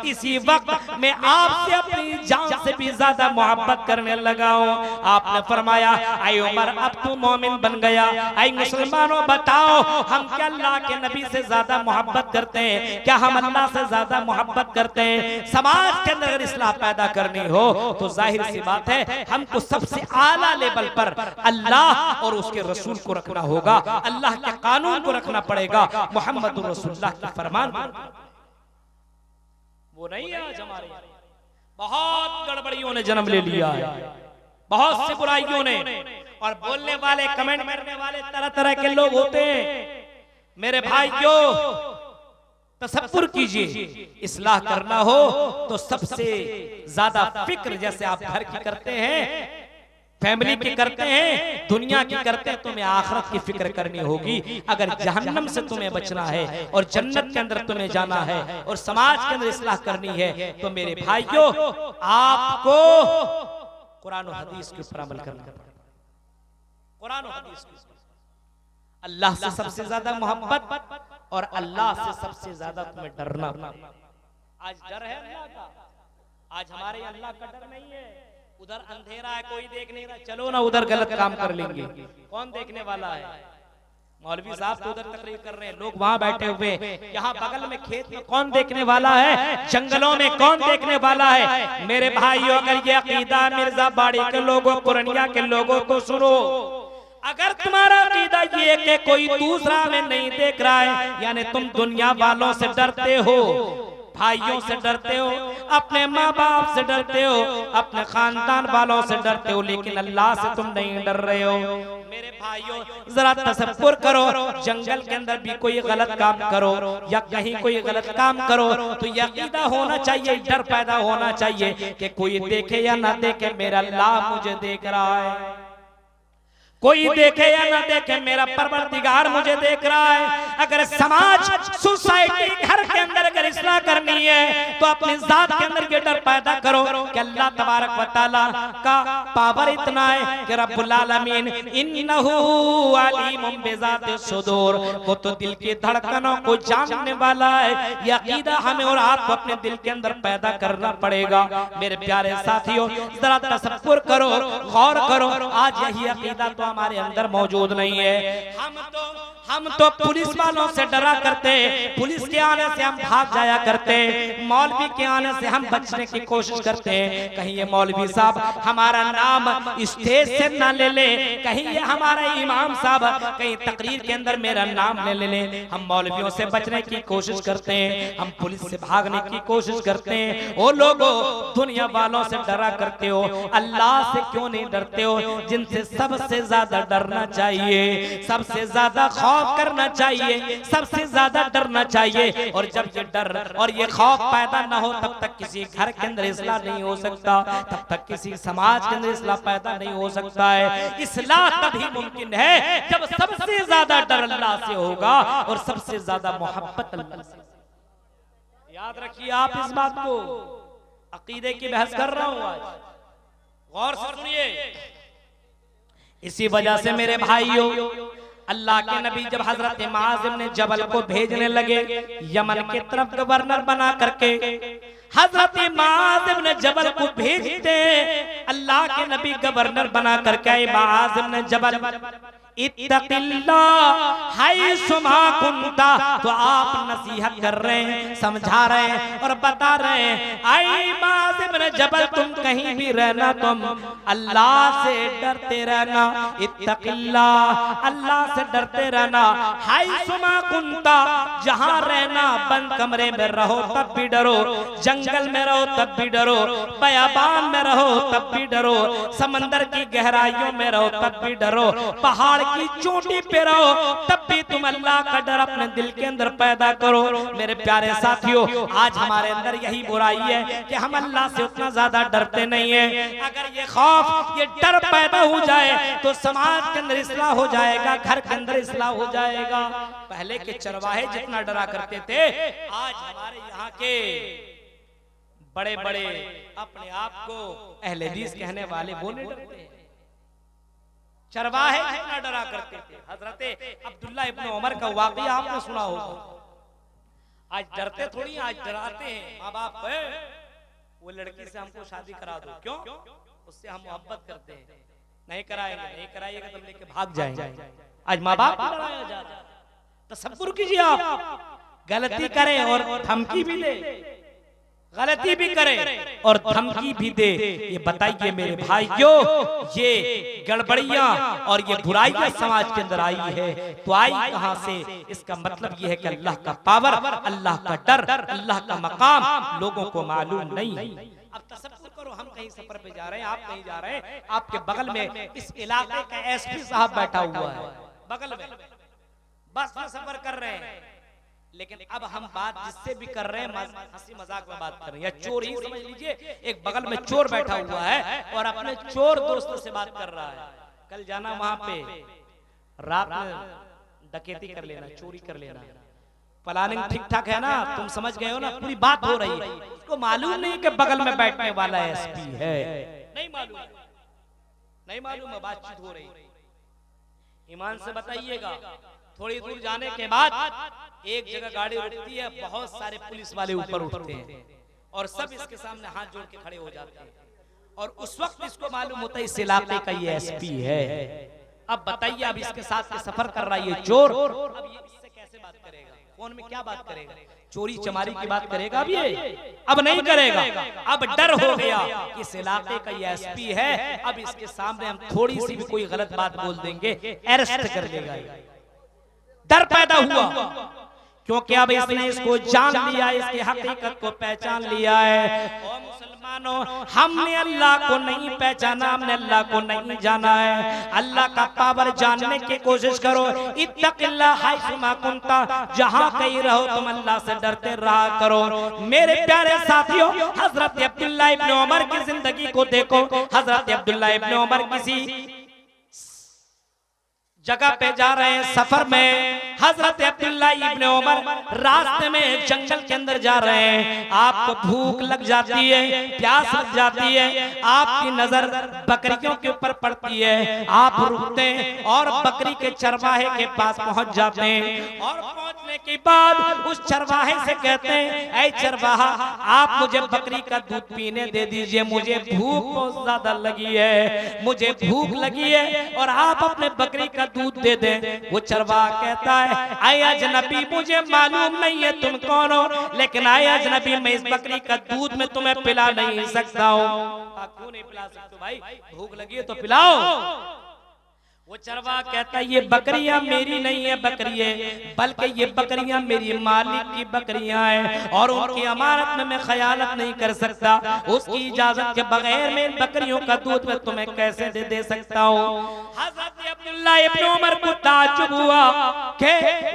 Speaker 1: इसी वक्त मैं आपसे अपनी जान से भी ज्यादा मोहब्बत करने लगा हूँ। आपने फरमाया, आई उमर अब तू मोमिन बन गया। आई मुसलमानों बताओ, हम क्या अल्लाह के नबी से ज्यादा मोहब्बत करते हैं? क्या हम अल्लाह से ज्यादा मोहब्बत करते हैं? समाज के अंदर अगर इस्लाह पैदा करनी हो तो जाहिर सी बात है हमको सबसे आला लेवल पर अल्लाह और उसके रसूल को रखना होगा, अल्लाह के कानून को रखना पड़ेगा, मोहम्मद रसूलुल्लाह के फरमान को। वो नहीं है आज हमारे, बहुत गड़बड़ियों ने जन्म ले लिया है, बहुत सी बुराइयों ने, और बोलने वाले, कमेंट करने वाले तरह तरह के लोग होते हैं। मेरे भाइयों, तसव्वुर कीजिए, इस्लाह करना हो तो सबसे ज्यादा फिक्र जैसे आप घर की करते हैं, फैमिली की करते हैं, दुनिया की करते हैं, तुम्हें आखिरत की फिक्र करनी होगी। अगर जहन्नम से तुम्हें बचना है और जन्नत के अंदर तुम्हें जाना है और समाज के अंदर इस्लाह करनी है तो मेरे भाइयों आपको कुरान और हदीस के ऊपर अमल करना पड़ेगा। कुरान और हदीस की, अल्लाह से सबसे ज्यादा मोहब्बत और अल्लाह से सबसे ज्यादा तुम्हें डरना। आज डर है अल्लाह का, आज हमारे अल्लाह का डर नहीं है। उधर अंधेरा है, कोई देख नहीं रहा, चलो ना उधर गलत काम कर लेंगे, कौन देखने वाला है? मौलवी साहब तो उधर तकरीर कर रहे हैं, लोग वहां बैठे हुए, यहाँ बगल में खेत में कौन देखने वाला है? जंगलों में कौन देखने वाला है? मेरे भाइयों, अगर ये अकीदा मिर्जा बाड़ी के लोगों, पुरनिया के लोगों को सुनो, अगर तुम्हारा अकीदा ये कि कोई दूसरा में नहीं देख रहा है, यानी तुम दुनिया वालों से डरते हो, भाइयों से डरते हो, अपने माँ बाप से डरते हो, अपने खानदान वालों से डरते हो, लेकिन अल्लाह से तुम नहीं डर रहे हो। मेरे भाइयों, जरा तसव्वुर करो, जंगल के अंदर भी कोई गलत काम करो या कहीं कोई गलत काम करो तो ये अकीदा होना चाहिए, डर पैदा होना चाहिए कि कोई देखे या ना देखे, मेरा अल्लाह मुझे देख रहा है। कोई देखे या ना देखे, मेरा परवरदिगार मुझे देख रहा है। अगर समाज, सोसाइटी, घर के अंदर अगर इस्लाह करनी है तो अपनी जात के अंदर ये डर पैदा करो कि अल्लाह तबारक व तआला का पावर इतना है कि रब्बुल आलमीन इन्नहु अलीमुम बिज़ातिस सुदूर, वो तो दिल की धड़कनों को जानने वाला है। ये अकीदा हमें और आपको अपने दिल के अंदर पैदा करना पड़ेगा। मेरे प्यारे साथियों, जरा तसव्वुर करो, गौर करो, आज यही अकीदा तो हमारे अंदर मौजूद नहीं है। हम तो पुलिस वालों से डरा करते, पुलिस के आने से हम भाग जाया करते, मौलवी के आने से हम बचने की कोशिश करते हैं, कहीं ये मौलवी साहब हमारा नाम स्टेज से ना ले ले, कहीं ये हमारा इमाम साहब कहीं तकरीर के अंदर मेरा नाम ले ले। हम मौलवियों से बचने की कोशिश करते हैं, हम पुलिस से भागने की कोशिश करते हैं। ओ लोगों, दुनिया वालों से डरा करते हो, अल्लाह से क्यों नहीं डरते हो, जिनसे सबसे ज्यादा डरना चाहिए, सबसे ज्यादा खौफ करना चाहिए, सबसे ज्यादा डरना चाहिए। और जब ये डर और ये खौफ पैदा ना हो तब तक किसी घर के अंदर इस्लाह नहीं हो सकता, तब तक किसी समाज के अंदर इस्लाह पैदा नहीं हो सकता है। इस्लाह तभी मुमकिन है जब सबसे ज्यादा डर अल्लाह से होगा और सबसे ज्यादा मोहब्बत अल्लाह से। याद रखिए आप इस बात को, अकीदे की बहस कर रहा हूं आज, गौर से सुनिए। इसी वजह से मेरे भाइयों, अल्लाह के नबी जब हजरत मुआज़ इब्न जबल को भेजने लगे यमन की तरफ गवर्नर बना करके, हजरत मुआज़ इब्न जबल को भेजते अल्लाह के नबी गवर्नर बना करके, मुआज़ इब्न जबल इत्तक़िल्लाह हैसुमा कुंता, तो आप नसीहत कर रहे हैं, समझा रहे हैं और बता रहे हैं, आई मुआज़ इब्न जबल तुम कहीं भी रहना, तुम अल्लाह से डरते रहना, इत्तक़िल्लाह अल्लाह से डरते रहना, हैसुमा कुंता जहां रहना, बंद कमरे में रहो तब भी डरो, जंगल में रहो तब भी डरो, बयाबान में रहो तब भी डरो, समंदर की गहराइयों में रहो तब भी डरो, पहाड़ की चोटी पे रहो तब भी तुम अल्लाह का डर अपने दिल के अंदर पैदा करो। मेरे प्यारे साथियों, आज हमारे अंदर यही बुराई है कि हम अल्लाह से उतना ज्यादा डरते नहीं है। अगर ये खौफ, ये डर पैदा हो जाए तो समाज के अंदर इस्लाह हो जाएगा, घर के अंदर इस्लाह हो जाएगा। पहले के चरवाहे जितना डरा करते थे, आज हमारे यहाँ के बड़े बड़े अपने आप को अहले हदीस कहने वाले वो नहीं डरते हैं। चरवाहे जितना डरा करते थे। हजरते अब्दुल्ला इब्न उमर का वाकया आपने सुना होगा। आज डरते थोड़ी, आज डराते हैं। माँ बाप वो लड़की से हमको शादी करा दो, क्यों? उससे हम मोहब्बत करते हैं, नहीं कराएंगे, नहीं कराइएगा तो लेके भाग जाएंगे। आज माँ बाप को डराया जा रहा है। तसव्वुर कीजिए, आप गलती करें और धमकी भी दे, गलती भी करे और धमकी भी दे। ये बताइए मेरे भाइयों, ये गड़बड़ियां और ये बुराइयां समाज के अंदर आई है तो आई कहां से? इसका मतलब ये है कि अल्लाह का पावर, अल्लाह का डर, अल्लाह का मकाम लोगों को मालूम नहीं। अब तसव्वुर करो, हम कहीं सफर पे जा रहे हैं, आप कहीं जा रहे हैं, आपके बगल में इस इलाके का एसपी साहब बैठा हुआ है, बगल में बस में सफर कर रहे हैं। लेकिन अब हम बात जिससे भी कर रहे हैं हंसी मजाक में बात कर रहे हैं, या चोर ही समझ लीजिए। एक बगल में चोर बैठा हुआ है और अपने चोर दोस्तों से बात कर रहा है, कल जाना वहां पे, रात में डकैती कर लेना, चोरी कर लेना, प्लानिंग ठीक ठाक है ना, तुम समझ गए हो ना, पूरी बात हो रही है। उसको मालूम नहीं कि बगल में बैठने वाला एसपी है, नहीं मालूम, नहीं मालूम है, बातचीत हो रही। ईमान से बताइएगा, थोड़ी दूर जाने के बाद एक जगह गाड़ी रुकती है, बहुत सारे पुलिस वाले ऊपर उठते हैं और सब इसके सामने हाथ जोड़ के खड़े हो जाते हैं। और उस वक्त इसको मालूम होता है इस इलाके का ये एसपी है। अब बताइए, अब इसके साथ के सफर कर रहा है ये चोर, अब ये इससे कैसे बात करेगा? फोन में क्या बात करेगा? चोरी चमारी की बात करेगा? अब ये अब नहीं करेगा। अब डर हो गया कि इस इलाके का ये एसपी है, अब इसके सामने हम थोड़ी सी भी कोई गलत बात बोल देंगे, अरेस्ट कर देगा। डर पैदा हुआ क्योंकि अब इसने इसको जान लिया, इसकी हकीकत को पहचान लिया है। और मुसलमानों, हमने अल्लाह को नहीं पहचाना, हमने अल्लाह को नहीं जाना है। अल्लाह का पावर जानने की कोशिश करो। इत्तक़िल्लाह हैसुमा कुंता, जहां कहीं रहो तुम अल्लाह से डरते रहा करो। मेरे प्यारे साथियों, हजरत अब्दुल्लाह इब्न उमर की जिंदगी को देखो। हजरत अब्दुल्लाह इब्न उमर किसी जगह पे जा रहे हैं, सफर में। हजरत अब्दुल्लाह इब्न उमर रास्ते में जंगल के अंदर जा रहे हैं। आपको भूख लग जाती है, प्यास लग जाती है, आपकी नजर बकरियों के ऊपर पड़ती है, आप रुकते हैं और बकरी के चरवाहे के पास पहुंच जाते हैं। और पहुंचने पूछने के बाद उस चरवाहे से कहते हैं, ऐ चरवाहा आप मुझे बकरी का दूध पीने दे दीजिए, मुझे भूख बहुत ज्यादा लगी है, मुझे भूख लगी है और आप अपने बकरी का दूध दे दें। वो चरवाहा कहता है, ऐ अजनबी मुझे मालूम नहीं है तुम कौन हो, लेकिन ऐ अजनबी मैं इस बकरी का दूध में तुम्हें पिला नहीं सकता हूँ। क्यों नहीं पिला सकते भाई, भूख लगी है तो पिलाओ। वो चरवाहा कहता है, ये बकरियां मेरी नहीं है बकरियां, बल्कि ये बकरियां मेरी मालिक की बकरियां हैं और उनकी अमानत में मैं खयानत नहीं कर सकता। उसकी इजाजत के बगैर मैं इन बकरियों का दूध में तुम्हें कैसे दे सकता हूँ। हज़रत अब्दुल्लाह इब्न उमर को ताज्जुब हुआ कि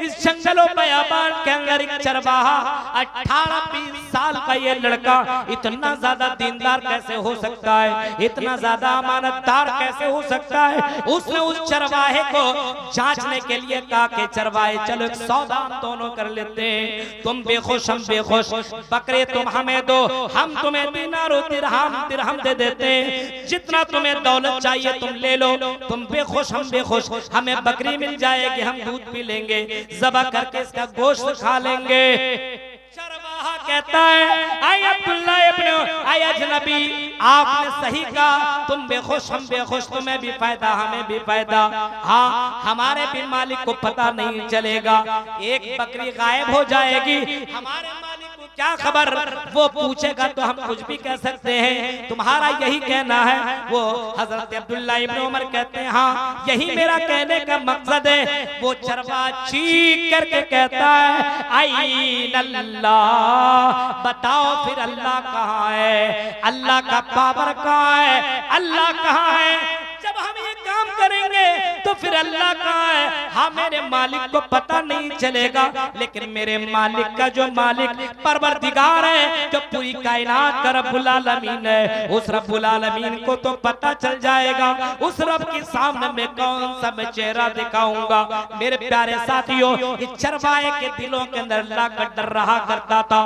Speaker 1: इस जंगलों बयाबान के अंदर एक चरवाहा 18-20 साल का ये लड़का इतना ज्यादा दीनदार कैसे हो सकता है, इतना ज्यादा अमानतदार कैसे हो सकता है। उसने उस चरवाहे को जांचने के लिए कहा कि चरवाहे चलो एक सौदा दोनों कर लेते हैं, तुम बेखुश हम बेखुश, बकरे तुम हमें दो, हम तुम्हें दीनार दिरहम दे देते हैं, जितना तुम्हें दौलत चाहिए तुम ले लो, तुम बेखुश हम बेखुश, हमें बकरी मिल जाएगी, हम दूध पी लेंगे, ज़बह करके इसका गोश्त खा लेंगे। चरवाहा कहता है, ऐ अब्दुल्लाह इब्न ऐ अजनबी आपने सही कहा, तुम बेखुश हम बेखुश, तुम्हें भी फायदा हमें भी फायदा, हाँ हमारे भी मालिक को पता नहीं चलेगा, एक बकरी गायब हो जाएगी, हमारे मालिक को क्या खबर, वो पूछेगा तो हम कुछ भी कह सकते हैं, तुम्हारा यही कहना है। वो हजरत अब्दुल्लाह इब्न उमर कहते हैं, हाँ यही मेरा कहने का मकसद है। वो चरवाहा चीख करके कहता है, आई अल्लाह, बताओ फिर अल्लाह कहाँ है, अल्लाह का पावर कहाँ है, अल्लाह कहाँ है। जब हम ये काम करेंगे तो फिर अल्लाह कहाँ है, हाँ मेरे मालिक को पता नहीं चलेगा, लेकिन मेरे मालिक का जो मालिक परवरदिगार है, जो पूरी कायनात का रब्बुल आलमीन है, उस रब्बुल आलमीन को तो पता चल जाएगा। उस रब के सामने मैं कौन सा मैं चेहरा दिखाऊंगा। मेरे प्यारे साथियों, इस चरवाहे के दिलों के अंदर अल्लाह का डर रहा करता था।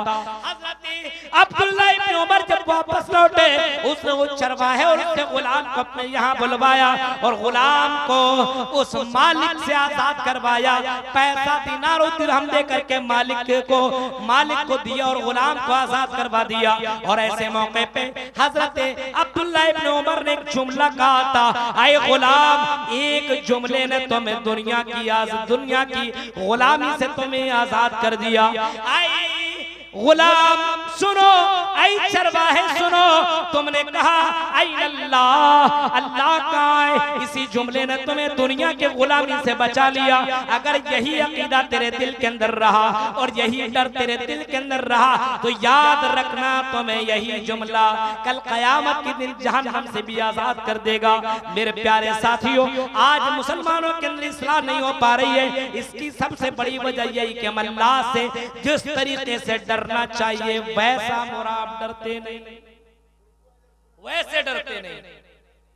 Speaker 1: अब्दुल्लाह इब्न उमर जब वापस लौटे, उसने वो चरवाहे और उसके गुलाम को अपने यहाँ बुलवाया और गुलाम को उस मालिक से आजाद करवाया। पैसा दीनार और दिरहम दे करके मालिक को दिया और गुलाम को आजाद करवा दिया। और ऐसे मौके पे हजरत अब्दुल्लाह इब्न उमर ने एक जुमला कहा था, ऐ गुलाम एक जुमले ने तुम्हें दुनिया की गुलामी से तुम्हें आजाद कर दिया। गुलाम सुनो, ऐ चरवाहे सुनो, तुमने कहा ऐ अल्लाह, अल्लाह कहाँ है, इसी जुमले ने तुम्हें दुनिया के गुलामी से बचा लिया। अगर यही अकीदा तेरे दिल के अंदर रहा और यही डर तेरे दिल के अंदर रहा तो याद रखना, तुम्हें यही जुमला कल कयामत के दिन जहन्नम से भी आजाद कर देगा। मेरे प्यारे साथियों, आज मुसलमानों के अंदर इस्लाह नहीं हो पा रही है, इसकी सबसे बड़ी वजह यही कि हम अल्लाह से जिस तरीके से डरना चाहिए वैसा मुराद डरते नहीं, वैसे डरते नहीं,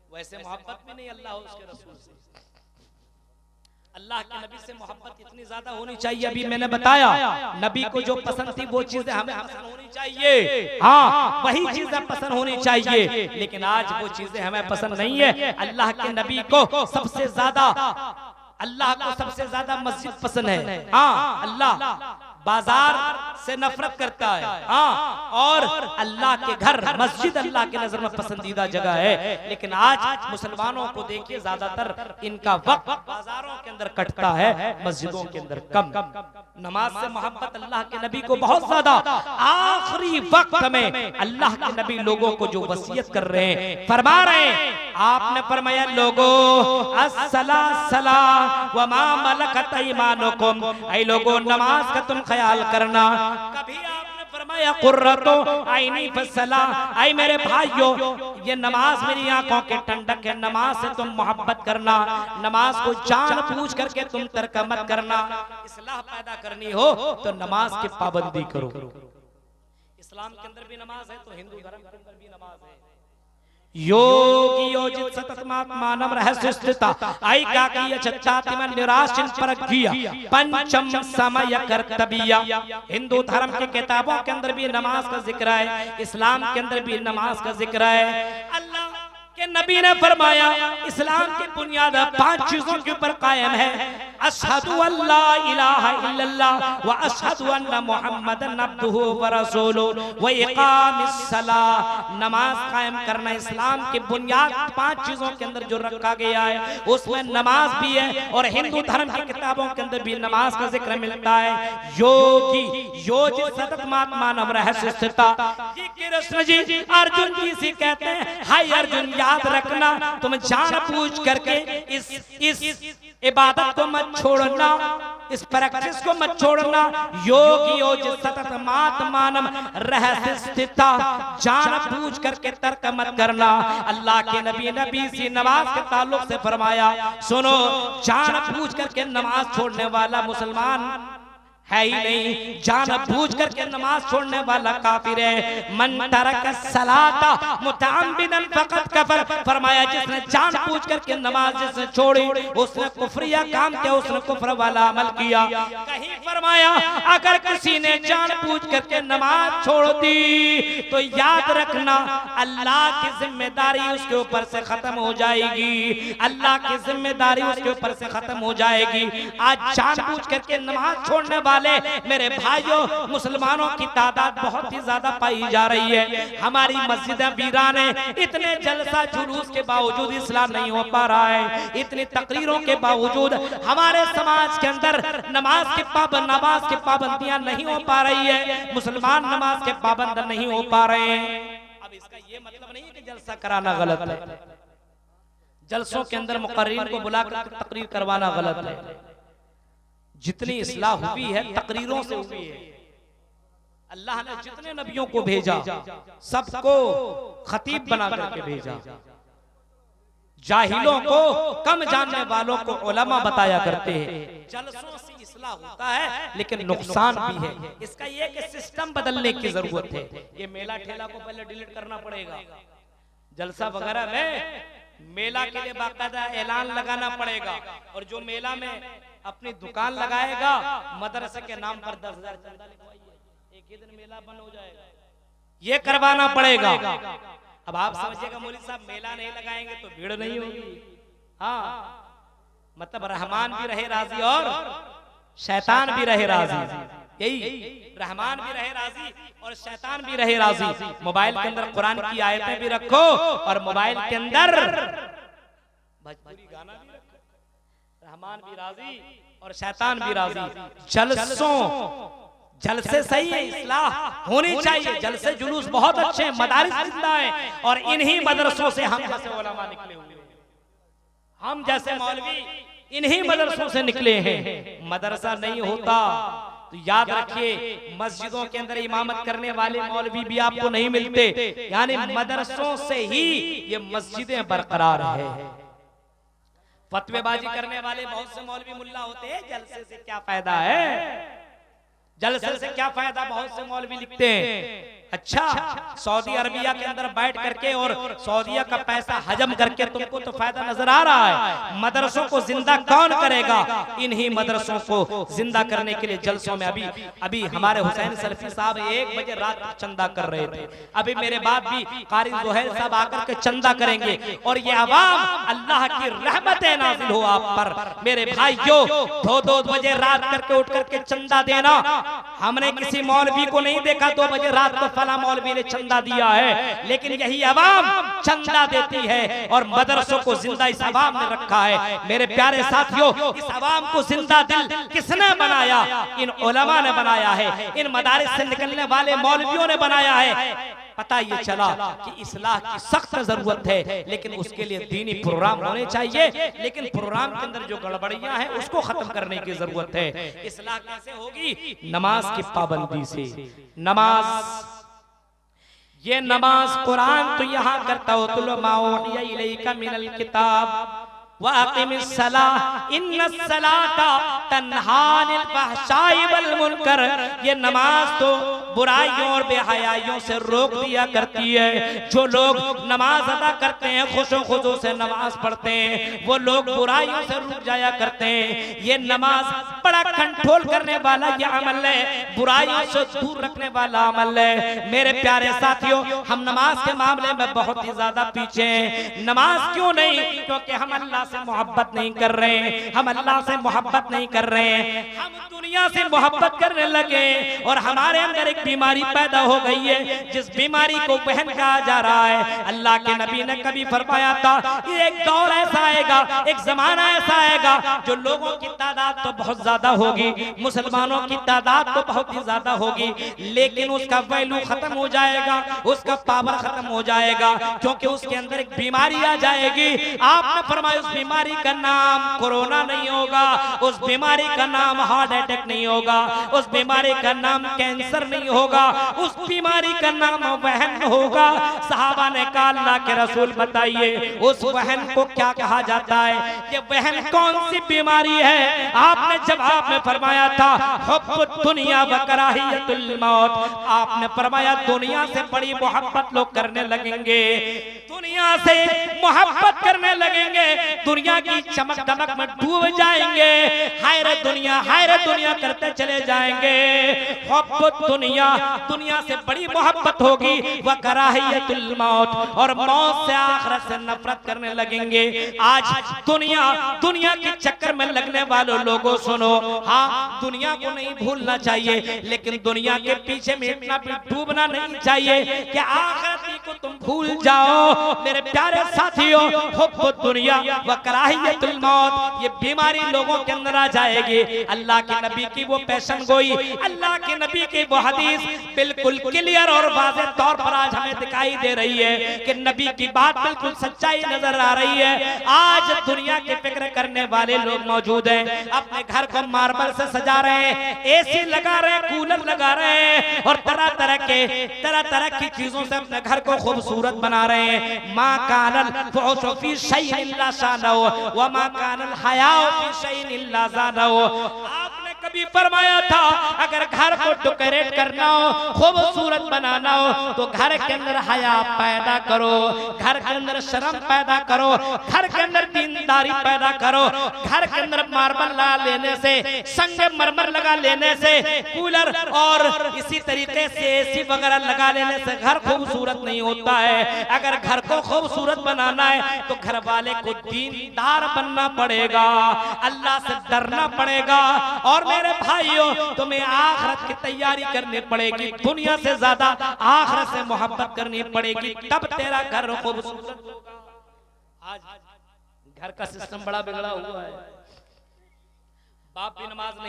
Speaker 1: वैसे मोहब्बत भी नहीं अल्लाह उसके रसूल से। अल्लाह के नबी से मोहब्बत इतनी ज्यादा होनी चाहिए, अभी मैंने बताया नबी को जो पसंद थी वो चीजें हमें पसंद होनी चाहिए, हाँ वही चीजें पसंद होनी चाहिए, लेकिन आज वो चीजें हमें पसंद नहीं है। अल्लाह के नबी को सबसे ज्यादा मस्जिद पसंद है, हाँ अल्लाह बाजार से नफरत करता है, हाँ और अल्लाह के घर मस्जिद अल्लाह के नजर में पसंदीदा जगह है। लेकिन आज मुसलमानों को देखिए ज्यादातर इनका वक्त बाजारों के अंदर कटता है, मस्जिदों के अंदर कम। नमाज से मोहब्बत अल्लाह के नबी को बहुत ज्यादा। आखिरी वक्त में अल्लाह के नबी लोगों को जो वसीयत कर रहे हैं, फरमा रहे हैं, आपने फरमाया लोगों अस्सला सला व मा मलकत ऐमानुकुम, ऐ लोगों नमाज का तुम ख्याल करना। कभी आपने फरमाया कुर्रतो आईनी फसला, ऐ मेरे भाइयों ये नमाज मेरी आंखों के ठंडक है, नमाज से तुम मोहब्बत करना, नमाज को जान पूछ करके तुम तर्क मत करना। इस्लाह पैदा करनी हो तो नमाज की पाबंदी करो। इस्लाम के अंदर भी नमाज है तो हिंदू धर्म के अंदर भी नमाज है। योगी योजित सतत मानव रहस्य स्थिता आई काकीय चच्चाति मन निराशिन परगिया पंचम समय कर्तव्य। हिंदू धर्म की किताबों के अंदर भी नमाज का जिक्र है, इस्लाम के अंदर भी नमाज का जिक्र है। अल्लाह कि नबी ने फरमाया इस्लाम की बुनियाद 5 चीजों के ऊपर कायम है। अशहदु अल्ला इलाहा इल्लल्लाह व अशहदु अन्ना मुहम्मदन अब्दुहु व रसूलुहु व इकामिस सलाह। नमाज कायम करना इस्लाम की बुनियाद 5 चीजों के अंदर जो रखा गया है उसमें नमाज भी है। और हिंदू धर्म की किताबों के अंदर भी नमाज का जिक्र मिलता है। योगी योज सतत मानव रहस्य स्थिता। कृष्ण जी अर्जुन जी से कहते हैं हाय अर्जुन याद रखना तुम जान पूछ करके इस इबादत को मत छोड़ना, इस प्रैक्टिस को मत छोड़ना। योगी योज सतत मानव रहस्य स्थिता। जान पूछ करके तर्क मत करना। अल्लाह के नबी से नमाज के ताल्लुक से फरमाया सुनो जान पूछ करके नमाज छोड़ने वाला मुसलमान है ही नहीं, जान बूझ करके नमाज छोड़ने वाला काफिर है। मन तरक सलाता मुतअम्मिदन फकत कफर। फरमाया जिसने जान बूझ करके नमाज जिसने छोड़ी उसने कुफरिया काम किया, उसने कुफ्र वाला अमल किया। कहीं फरमाया अगर किसी ने जान बूझ करके नमाज छोड़ दी तो याद रखना अल्लाह की जिम्मेदारी उसके ऊपर से खत्म हो जाएगी। अल्लाह की जिम्मेदारी उसके ऊपर से खत्म हो जाएगी। आज जान बूझ करके नमाज छोड़ने वाले मेरे भाइयों मुसलमानों की तादाद बहुत ही ज्यादा पाई जा रही है। हमारी मस्जिदें वीरान है। इतने जलसा जुलूस के बावजूद इस्लाम नहीं हो पा रहा है। इतनी तकरीरों के बावजूद हमारे समाज के अंदर नमाज की पाबंदियां नहीं हो पा रही है। मुसलमान नमाज के पाबंद नहीं हो पा रहे हैं। अब इसका ये मतलब नहीं है कि जलसा कराना गलत है। जलसों के अंदर मुकर्रीन को बुलाकर तकरीर करवाना गलत है। जितनी इस्लाह हुई है तकरीरों से हुई है। अल्लाह ने जितने नबियों को भेजा सबको खतीब बना करके भेजा। जाहिलों को कम जानने वालों को उलमा बताया करते हैं। जलसों से इस्लाह होता है लेकिन नुकसान भी है। इसका ये कि सिस्टम बदलने की जरूरत है। ये मेला ठेला को पहले डिलीट करना पड़ेगा। जलसा वगैरह में मेला के लिए बाकायदा ऐलान लगाना पड़ेगा। और जो मेला में अपनी दुकान लगाएगा मदरसे के नाम पर 10,000 चंदा लिखवाइए, एक ही दिन मेला बंद हो जाएगा। ये करवाना पड़ेगा। अब आप समझिएगा मौलवी साहब मेला नहीं लगाएंगे तो भीड़ नहीं होगी। हाँ मतलब रहमान भी रहे राजी और शैतान भी रहे राजी। यही रहमान भी रहे राजी और शैतान भी रहे राजी। मोबाइल के अंदर कुरान की आयतें भी रखो और मोबाइल के अंदर भोजपुरी गाना भी रखो। रहमान भी राजी और शैतान भी राजी। जलसे सही है, इस्लाह होनी चाहिए। जलसे जुलूस बहुत अच्छे हैं, मदारिस जिंदा है। और इन्हीं मदरसों से हम जैसे उलमा निकले हुए, हम जैसे मौलवी इन्हीं मदरसों से निकले हैं। मदरसा नहीं होता तो याद रखिए मस्जिदों के अंदर इमामत करने वाले मौलवी भी आपको नहीं मिलते। यानी मदरसों से ही ये मस्जिदें बरकरार है। फतवेबाजी करने वाले बहुत से मौलवी मुल्ला होते हैं। जलसे से क्या फायदा है? जलसे से क्या फायदा? बहुत से मौलवी लिखते हैं अच्छा सऊदी अरबिया के अंदर बैठ करके और सऊदिया का पैसा हजम करके तुमको तो फायदा नजर आ रहा है। मदरसों को जिंदा कौन करेगा? इन्हीं मदरसों को जिंदा करने के लिए जलसों में अभी हमारे हुसैन सलफी साहब 1 बजे रात चंदा कर रहे थे। अभी मेरे बाद भी कारी जोहैल साहब आकर के चंदा करेंगे। और ये अवाम अल्लाह की रहमतें नाज़िल हो आप पर। मेरे भाइयों 2-2 बजे रात करके उठ करके चंदा देना, हमने किसी मौलवी को नहीं देखा 2 बजे रात को फला मौलवी ने चंदा दिया है। लेकिन यही अवाम चंदा देती है और मदरसों को जिंदा इस अवाम ने रखा है। मेरे प्यारे साथियों इस अवाम को जिंदा दिल किसने बनाया? इन उलमा ने बनाया है, इन मदारिस से निकलने वाले मौलवियों ने बनाया है। पता ये चला कि इस्लाह की सख्त जरूरत है, लेकिन उसके लिए दीनी प्रोग्राम होने चाहिए। लेकिन प्रोग्राम के अंदर जो गड़बड़ियां हैं उसको खत्म करने की जरूरत है। इस्लाह कैसे होगी? नमाज की पाबंदी से। नमाज ये नमाज कुरान तो यहाँ करता हो तुल माऊया इलैका मिनल किताब वाक़िमिस सलाह इन्नस सलाता तन्हा अनिल फहशाई वल मुनकर। ये नमाज तो बुराइयों और बेहयाइयों से रोक दिया करती है। जो लोग नमाज अदा करते हैं, खुशो खुशो से नमाज पढ़ते हैं, वो लोग बुराइयों से रुक जाया करते हैं। ये नमाज बड़ा कंट्रोल करने वाला ये अमल है, बुराइयों से दूर रखने वाला अमल है। मेरे प्यारे साथियों, हम नमाज के मामले में बहुत ही ज्यादा पीछे हैं। नमाज क्यों नहीं? क्योंकि हम अल्लाह से मोहब्बत नहीं कर रहे हैं, हम अल्लाह से मोहब्बत नहीं कर रहे हैं, हम दुनिया से मोहब्बत करने लगे और हमारे अंदर एक बीमारी पैदा हो गई है, जिस बीमारी को वहन कहा जा रहा है। अल्लाह के नबी ने कभी फरमाया था, एक दौर ऐसा आएगा, एक जमाना ऐसा आएगा, जो लोगों की तादाद तो बहुत ज्यादा होगी, मुसलमानों की तादाद तो बहुत ही ज्यादा होगी, लेकिन उसका वैल्यू खत्म हो जाएगा, उसका पावर खत्म हो जाएगा, क्योंकि उसके अंदर एक बीमारी आ जाएगी। आपने फरमाया उस बीमारी का नाम कोरोना नहीं होगा, उस बीमारी का नाम हार्ट अटैक नहीं होगा, उस बीमारी का नाम कैंसर नहीं होगा, उस बीमारी का नाम वहन होगा। सहाबा ने कहा, अल्लाह के रसूल बताइए उस वहन को क्या कहा जाता है? ये वहन कौन सी बीमारी है? आपने जवाब में फरमाया था, हुब्बुद दुनिया व कराहियतुल मौत। आपने फरमाया दुनिया से बड़ी मोहब्बत लोग करने लगेंगे, दुनिया से मोहब्बत करने लगेंगे, दुनिया की चमक दमक में डूब जाएंगे, हाय रे दुनिया करते चले जाएंगे। हुब्बुद दुनिया, दुनिया से बड़ी मोहब्बत होगी, व कराहियतुल मौत, और मौत से आखिरत से नफरत करने लगेंगे। आज दुनिया के चक्कर में लगने वालों लोगों सुनो, हाँ दुनिया को नहीं भूलना चाहिए, लेकिन दुनिया के पीछे में इतना भी डूबना नहीं चाहिए कि आखिरत को तुम भूल जाओ। मेरे प्यारे साथियों, हुब्बुद दुनिया व कराहियतुल मौत, ये बीमारी लोगों के अंदर आ जाएगी। अल्लाह के नबी की वो पेशन गोई, अल्लाह के नबी की वो हदीस बिल्कुल क्लियर और वाज़ेह तौर पर आज हमें दिखाई दे रही है कि नबी की बात बिल्कुल सच्चाई नजर आ रही है। आज दुनिया की फिक्र करने वाले लोग मौजूद हैं, अपने घर को मार्बल से सजा रहे हैं, एसी लगा रहे हैं, कूलर लगा रहे हैं, और तरह तरह की चीजों से अपने घर को खूबसूरत बना रहे हैं। मा कानल फुहशु फी शैइन इल्ला शानहु व मा कानल हयाउ फी शैइन इल्ला ज़ानहु। आपने कभी फरमाया था, अगर घर को डेकोरेट करना हो, खूबसूरत बनाना हो, तो घर के अंदर हया पैदा करो, घर के अंदर शर्म पैदा करो, घर के अंदर दीनदारी पैदा करो। घर के अंदर मार्बल लगा लेने से, संगमरमर लगा लेने से, कूलर और इसी तरीके से एसी वगैरह लगा लेने से घर खूबसूरत नहीं होता है। अगर घर को खूबसूरत बनाना है तो घर वाले को दीनदार बनना पड़ेगा, अल्लाह से डरना पड़ेगा। और मेरे भाइयों, तुम्हें आखिरत की तैयारी करनी पड़ेगी, दुनिया से ज्यादा आखिरत से मोहब्बत करनी पड़ेगी, तब तेरा घर खूबसूरत होगा। आज घर का सिस्टम बड़ा बिगड़ा हुआ है, बाप भी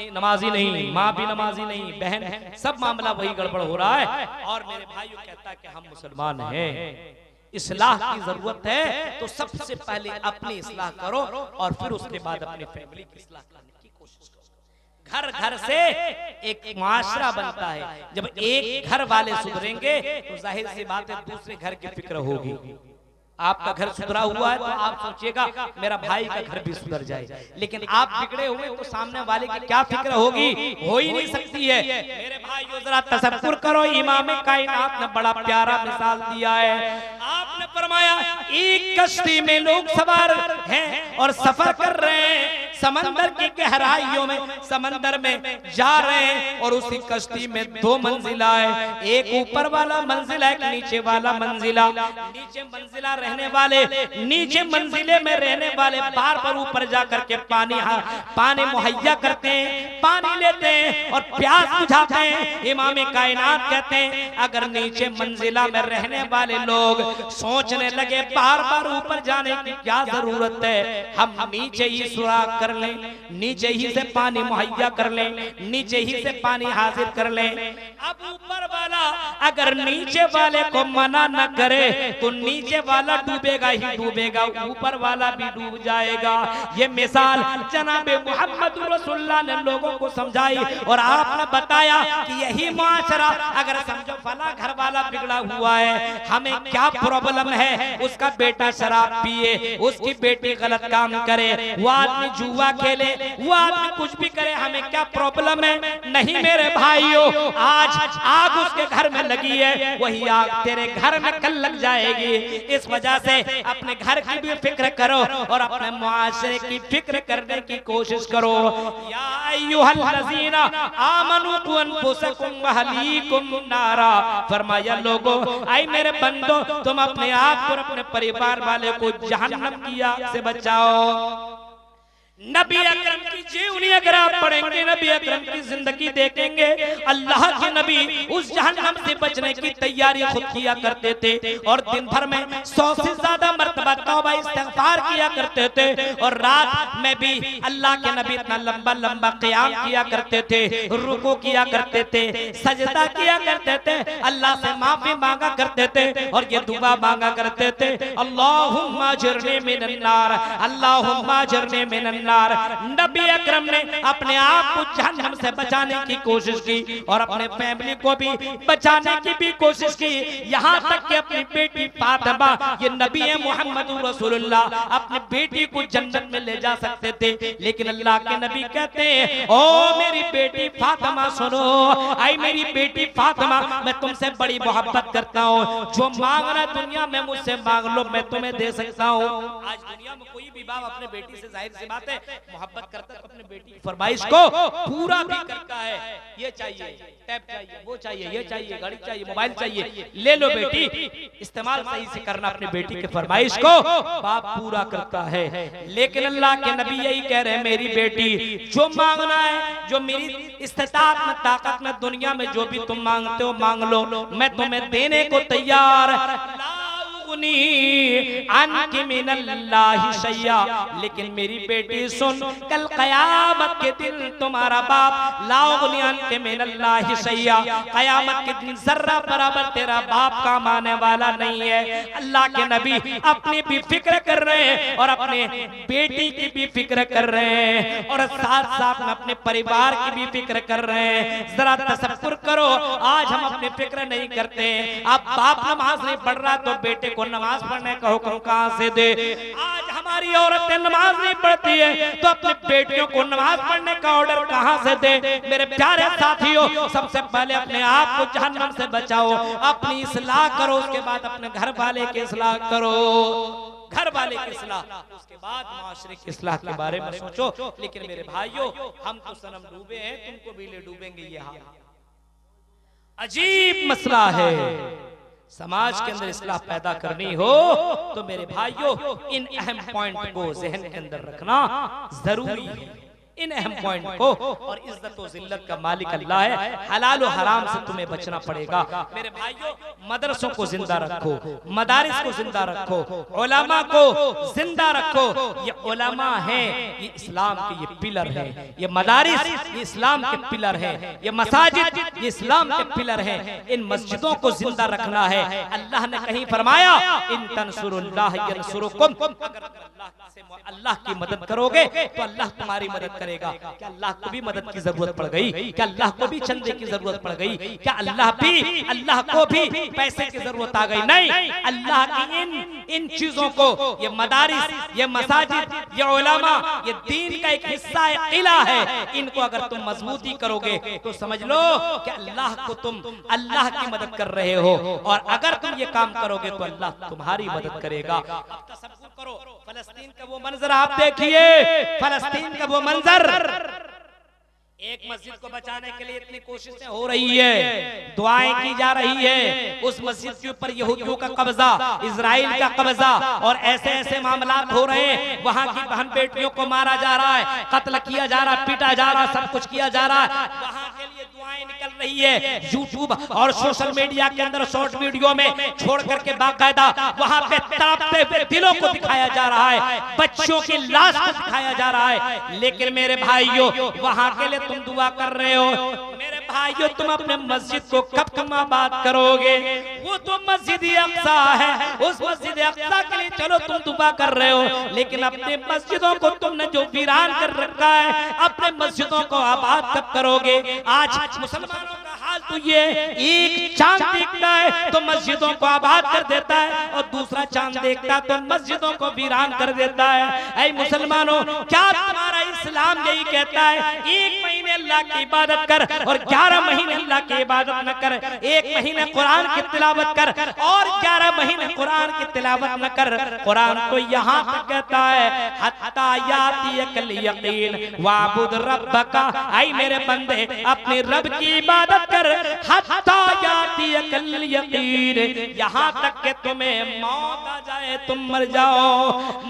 Speaker 1: नमाजी नहीं, माँ भी नमाजी नहीं, बहन, सब मामला वही गड़बड़ हो रहा है। और मेरे भाइयों कहता है कि हम मुसलमान हैं, इस्लाह की जरूरत है, तो सबसे पहले अपनी इस्लाह करो और फिर उसके बाद अपनी फैमिली की इस्लाह करने की कोशिश करो। घर से एक मुआशरा बनता है, जब एक घर वाले सुधरेंगे तो जाहिर सी बात है दूसरे घर की फिक्र होगी। आपका घर सुधरा हुआ है तो आप सोचिएगा मेरा भाई का घर भी सुधर जाए, लेकिन आप बिगड़े हुए तो सामने वाले की क्या फिक्र होगी? हो ही नहीं सकती है। मेरे भाइयों जरा तसव्वुर करो, इमाम कायनात ने बड़ा प्यारा मिसाल दिया है। आपने फरमाया एक कश्ती में लोग सवार हैं और सफर कर रहे हैं, समंदर की गहराइयों में, समंदर में जा रहे हैं, और उसी कश्ती में दो मंजिला है, एक ऊपर वाला मंजिला, एक नीचे वाला मंजिला। नीचे मंजिला रहने वाले, नीचे मंजिले में रहने वाले बार बार ऊपर जाकर के पानी मुहैया करते हैं, पानी लेते हैं और प्यास बुझाते हैं। इमाम कायनात कहते हैं अगर नीचे मंजिला में रहने वाले लोग सोचने लगे बार बार ऊपर जाने की क्या जरूरत है, हम नीचे ही सुराख कर लें, नीचे ही से पानी मुहैया कर लें, नीचे ही से पानी हासिल कर लें। अब ऊपर वाला अगर नीचे वाले को मना न करे तो नीचे वाला डूबेगा ही डूबेगा, ऊपर वाला भी डूब जाएगा। ये मिसाल जनाबे मोहम्मद रसूलुल्लाह ने लोगों को समझाई और आपने बताया कि यही मुआशरा, अगर समझो फला घर वाला बिगड़ा हुआ है, हमें क्या प्रॉब्लम है, उसका बेटा शराब पिए, उसकी बेटी गलत काम करे, वो आदमी जुआ जुआ खेले, वो आदमी कुछ भी करे, हमें क्या प्रॉब्लम है? नहीं मेरे भाइयों, आज आग उसके घर में लगी है, वही आग तेरे घर में कल लग जाएगी। इस वजह से अपने घर की भी फिक्र करो और अपने मुआशरे की फिक्र करने की कोशिश करो। या अय्युहल्लज़ीना आमनू कु अनफुसकुम व अहलीकुम नारा, फरमाया लोगों, आई मेरे बंदो, तुम अपने आप और अपने परिवार वाले को जहन्नम की आग से बचाओ। नबी अकरम की जीवनी अगर आप पढ़ेंगे, नबी अकरम की जिंदगी देखेंगे, अल्लाह के नबी उस जहन्नम से बचने की तैयारी खुद किया करते थे और दिन भर में 100 से ज्यादा मर्तबा तौबा इस्तिग़फ़ार किया करते थे और रात में भी अल्लाह के नबी इतना लंबा लंबा क़ियाम किया करते थे, रुकू किया करते थे, सजदा किया करते थे, अल्लाह से माफी मांगा करते थे और ये दुआ मांगा करते थे, अल्लाहुम्मा अजिरनी मिनन नार, अल्लाहुम्मा अजिरनी मिनन नार। नबी अकरम ने अपने आप को जहन्नम से बचाने की कोशिश की और अपने फैमिली को भी बचाने की भी कोशिश की, यहाँ तक कि अपनी बेटी फातिमा, ये नबी मोहम्मद रसूलुल्लाह, अपनी बेटी को जन्नत में ले जा सकते थे, लेकिन अल्लाह के नबी कहते हैं, ओ मेरी बेटी फातिमा सुनो, आई मेरी बेटी फातिमा, मैं तुमसे बड़ी मोहब्बत करता हूँ, जो मांगना दुनिया में मुझसे मांग लो, मैं तुम्हें दे सकता हूँ। आज दुनिया में कोई भी बाप अपने बेटी से, जाहिर सी बात है, मोहब्बत करता है, अपने बेटी की फरमाइश को पूरा भी करता है। ये चाहिए, टैब चाहिए, वो चाहिए, ये चाहिए, गाड़ी चाहिए, मोबाइल चाहिए, ले लो बेटी, इस्तेमाल सही से करना अपनी बेटी के फरमाइश को बाप पूरा करता है। लेकिन अल्लाह के नबी यही कह रहे हैं, मेरी बेटी जो मांगना है, जो मेरी इस्तिताअत में, ताकत में, दुनिया में जो भी तुम मांगते हो मांग लो, मैं तुम्हें देने को तैयार। लेकिन मेरी बेटी सुन, कल क़यामत के दिन तुम्हारा बाप क़यामत के दिन जर्रा बराबर तेरा बाप काम आने वाला नहीं है। अल्लाह के नबी अपनी भी फिक्र कर रहे हैं और अपने बेटी की भी फिक्र कर रहे हैं और साथ साथ में अपने परिवार की भी फिक्र कर रहे हैं। जरा तसव्वुर करो, आज हम अपनी फिक्र नहीं करते। अब बाप नमाज नहीं पढ़ रहा तो बेटे को नमाज पढ़ने का हुक्म कहां से दे? आज हमारी औरतें नमाज नहीं पढ़ती है तो अपनी बेटियों को नमाज पढ़ने का ऑर्डर कहां से दे? मेरे प्यारे साथियों, सबसे पहले अपने आप को जहन्नम से बचाओ, अपनी इस्लाह करो, उसके बाद अपने घर वाले की इस्लाह करो, घर वाले की इस्लाह, उसके बाद माशरे की इस्लाह के बारे में सोचो। लेकिन मेरे भाइयों, हम तो सनम डूबे हैं, तुमको भी ले डूबेंगे। यह अजीब मसला है। समाज के अंदर इस्लाह पैदा करनी हो तो मेरे भाइयों, इन अहम पॉइंट को जहन के अंदर रखना जरूरी है, इन अहम पॉइंट को। और इज्जत और जिल्लत का मालिक अल्लाह है, हलाल और हराम से तुम्हें बचना पड़ेगा। मेरे भाइयों, मदरसों को जिंदा रखो, मदारिस को जिंदा रखो, उलमा को जिंदा रखो। ये उलमा हैं, ये इस्लाम के ये पिलर हैं, ये मदारिस ये इस्लाम के पिलर हैं, ये मसाजिद ये इस्लाम के पिलर हैं। इन मस्जिदों को जिंदा रखना है। अल्लाह ने कहीं फरमाया, इन तंसुरुल्लाह यंसुरुकुम, अल्लाह की मदद करोगे तो अल्लाह तुम्हारी मदद करेगा। क्या अल्लाह को भी मदद की जरूरत पड़ गई? क्या अल्लाह को भी चंदे की जरूरत पड़ गई? क्या अल्लाह को भी पैसे की जरूरत आ गई? नहीं, अल्लाह की इन चीजों को, ये मदारिस, ये मसाजिद, ये उलमा, ये दीन का एक हिस्सा है, किला है, इनको अगर तुम मजबूती करोगे तो समझ लो कि अल्लाह को तुम अल्लाह की मदद कर रहे हो। और अगर तुम ये काम करोगे तो अल्लाह तुम्हारी मदद करेगा। तसव्वुर करो, फलस्तीन का वो मंजर आप देखिए, फलस्तीन का वो मंजर, एक मस्जिद को बचाने के लिए इतनी कोशिशें हो रही है, दुआएं की जा रही है, उस मस्जिद के ऊपर यहूदियों का कब्जा, इजराइल का कब्जा, और ऐसे ऐसे मामलात हो रहे हैं। वहां की बहन बेटियों को मारा जा रहा है, कत्ल किया जा रहा है, पीटा जा रहा है, सब कुछ किया जा रहा है। वहां के लिए दुआएं निकल रही है। यूट्यूब और सोशल मीडिया के अंदर शॉर्ट वीडियो में छोड़ करके बाकायदा वहां पे तड़पते हुए दिलों को दिखाया जा रहा है, बच्चों की लाश को दिखाया जा रहा है। लेकिन मेरे भाइयों, वहां के लिए तुम दुआ कर रहे हो। मेरे भाइयों, तुम अपने मस्जिद को कब तुम आबाद करोगे? वो तो मस्जिद अक्सा है, उस मस्जिद अक्सा के लिए चलो तुम दुआ कर रहे हो, लेकिन अपने मस्जिदों को तुमने जो वीरान कर रखा है, अपने मस्जिदों को आबाद कब करोगे? आज मुसलमानों का हाल तो ये, एक चांद देखता है तो मस्जिदों को आबाद कर देता है और दूसरा चांद देखता है तो मस्जिदों को वीरान कर देता है। ऐ मुसलमानों, क्या तुम्हारा इस इस्लाम यही कहता है 1 महीने अल्लाह की इबादत कर और 11 महीने अल्लाह की इबादत न कर। 1 महीने कुरान की तिलावत कर और 11 महीने कुरान की तिलावत न कर। कुरान तो यहाँ तक कहता है हत्ता यातियकल यकीन वाबुद रब्बका, आई मेरे बंदे अपने रब की इबादत कर। हत्ता यातियकल यकीन, यहाँ तक कि तुम्हें मौत आ जाए, तुम मर जाओ,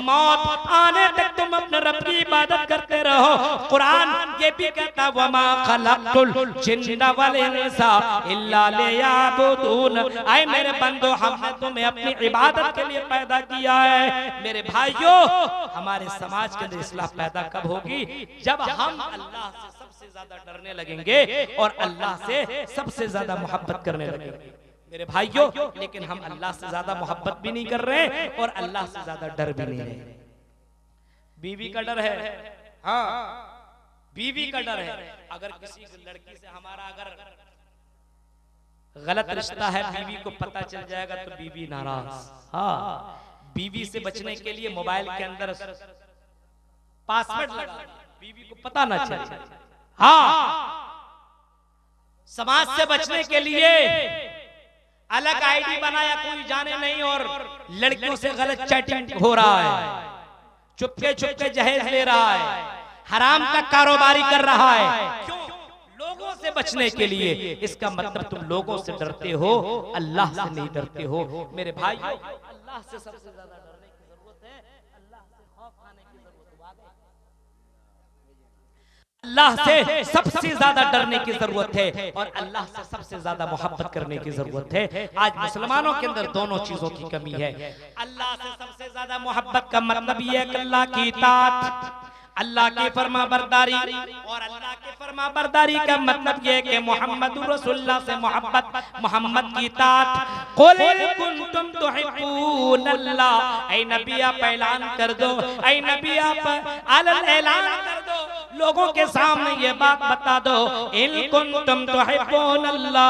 Speaker 1: मौत आने तक तुम अपने रब की इबादत करते रहो। कुरान ये भी कहता वमा खलक़तुल जिन्ना वल इंसा इल्ला लियअबुदून, आए मेरे बंदो हमने तुम्हें अपनी इबादत के लिए पैदा किया है। मेरे भाइयों, हमारे समाज के अंदर इस्लाह पैदा कब होगी? जब हम अल्लाह से सबसे ज्यादा डरने लगेंगे और अल्लाह से सबसे ज्यादा मोहब्बत करने लगेंगे। मेरे भाइयों, लेकिन हम अल्लाह से ज्यादा मोहब्बत भी नहीं कर रहे और अल्लाह से ज्यादा डर भी नहीं रहे। बीवी का डर है, हाँ बीवी का डर है। अगर किसी लड़की से हमारा अगर गलत रिश्ता है, बीवी को पता चल जाएगा तो बीवी नाराज। हाँ, बीवी से बचने के लिए मोबाइल के अंदर पासवर्ड लगा, बीवी को पता ना चले। हाँ, समाज से बचने के लिए अलग आईडी बनाया, कोई जाने नहीं, और लड़कियों से गलत चैटिंग हो रहा है, चुपके चुपके जहेज ले रहा है, हराम का कारोबारी कर रहा है। क्यों? लोगों से बचने के लिए। इसका मतलब तुम लोगों से डरते हो, अल्लाह से नहीं डरते हो। मेरे भाई, अल्लाह से सबसे ज्यादा डरने की जरूरत है, अल्लाह से खौफ खाने की जरूरत है, अल्लाह से सबसे ज्यादा डरने की जरूरत है और अल्लाह से सबसे ज्यादा मोहब्बत करने की जरूरत है। आज मुसलमानों के अंदर दोनों चीजों की कमी है। अल्लाह से सबसे ज्यादा मोहब्बत का मतलब ये है कि अल्लाह की इताअत, अल्लाह की फरमाबरदारी, और अल्लाह की फरमाबरदारी का मतलब ये है कि मोहम्मद रसूलुल्लाह से मोहब्बत, मोहम्मद की इताअत। कुल इन कुंतुम तुहिब्बूनल्लाह, ऐ नबी आप ऐलान कर दो, ऐ नबी आप अलल ऐलान कर दो, लोगों के सामने ये बात बता दो, इन कुंतुम तुहिब्बूनल्लाह,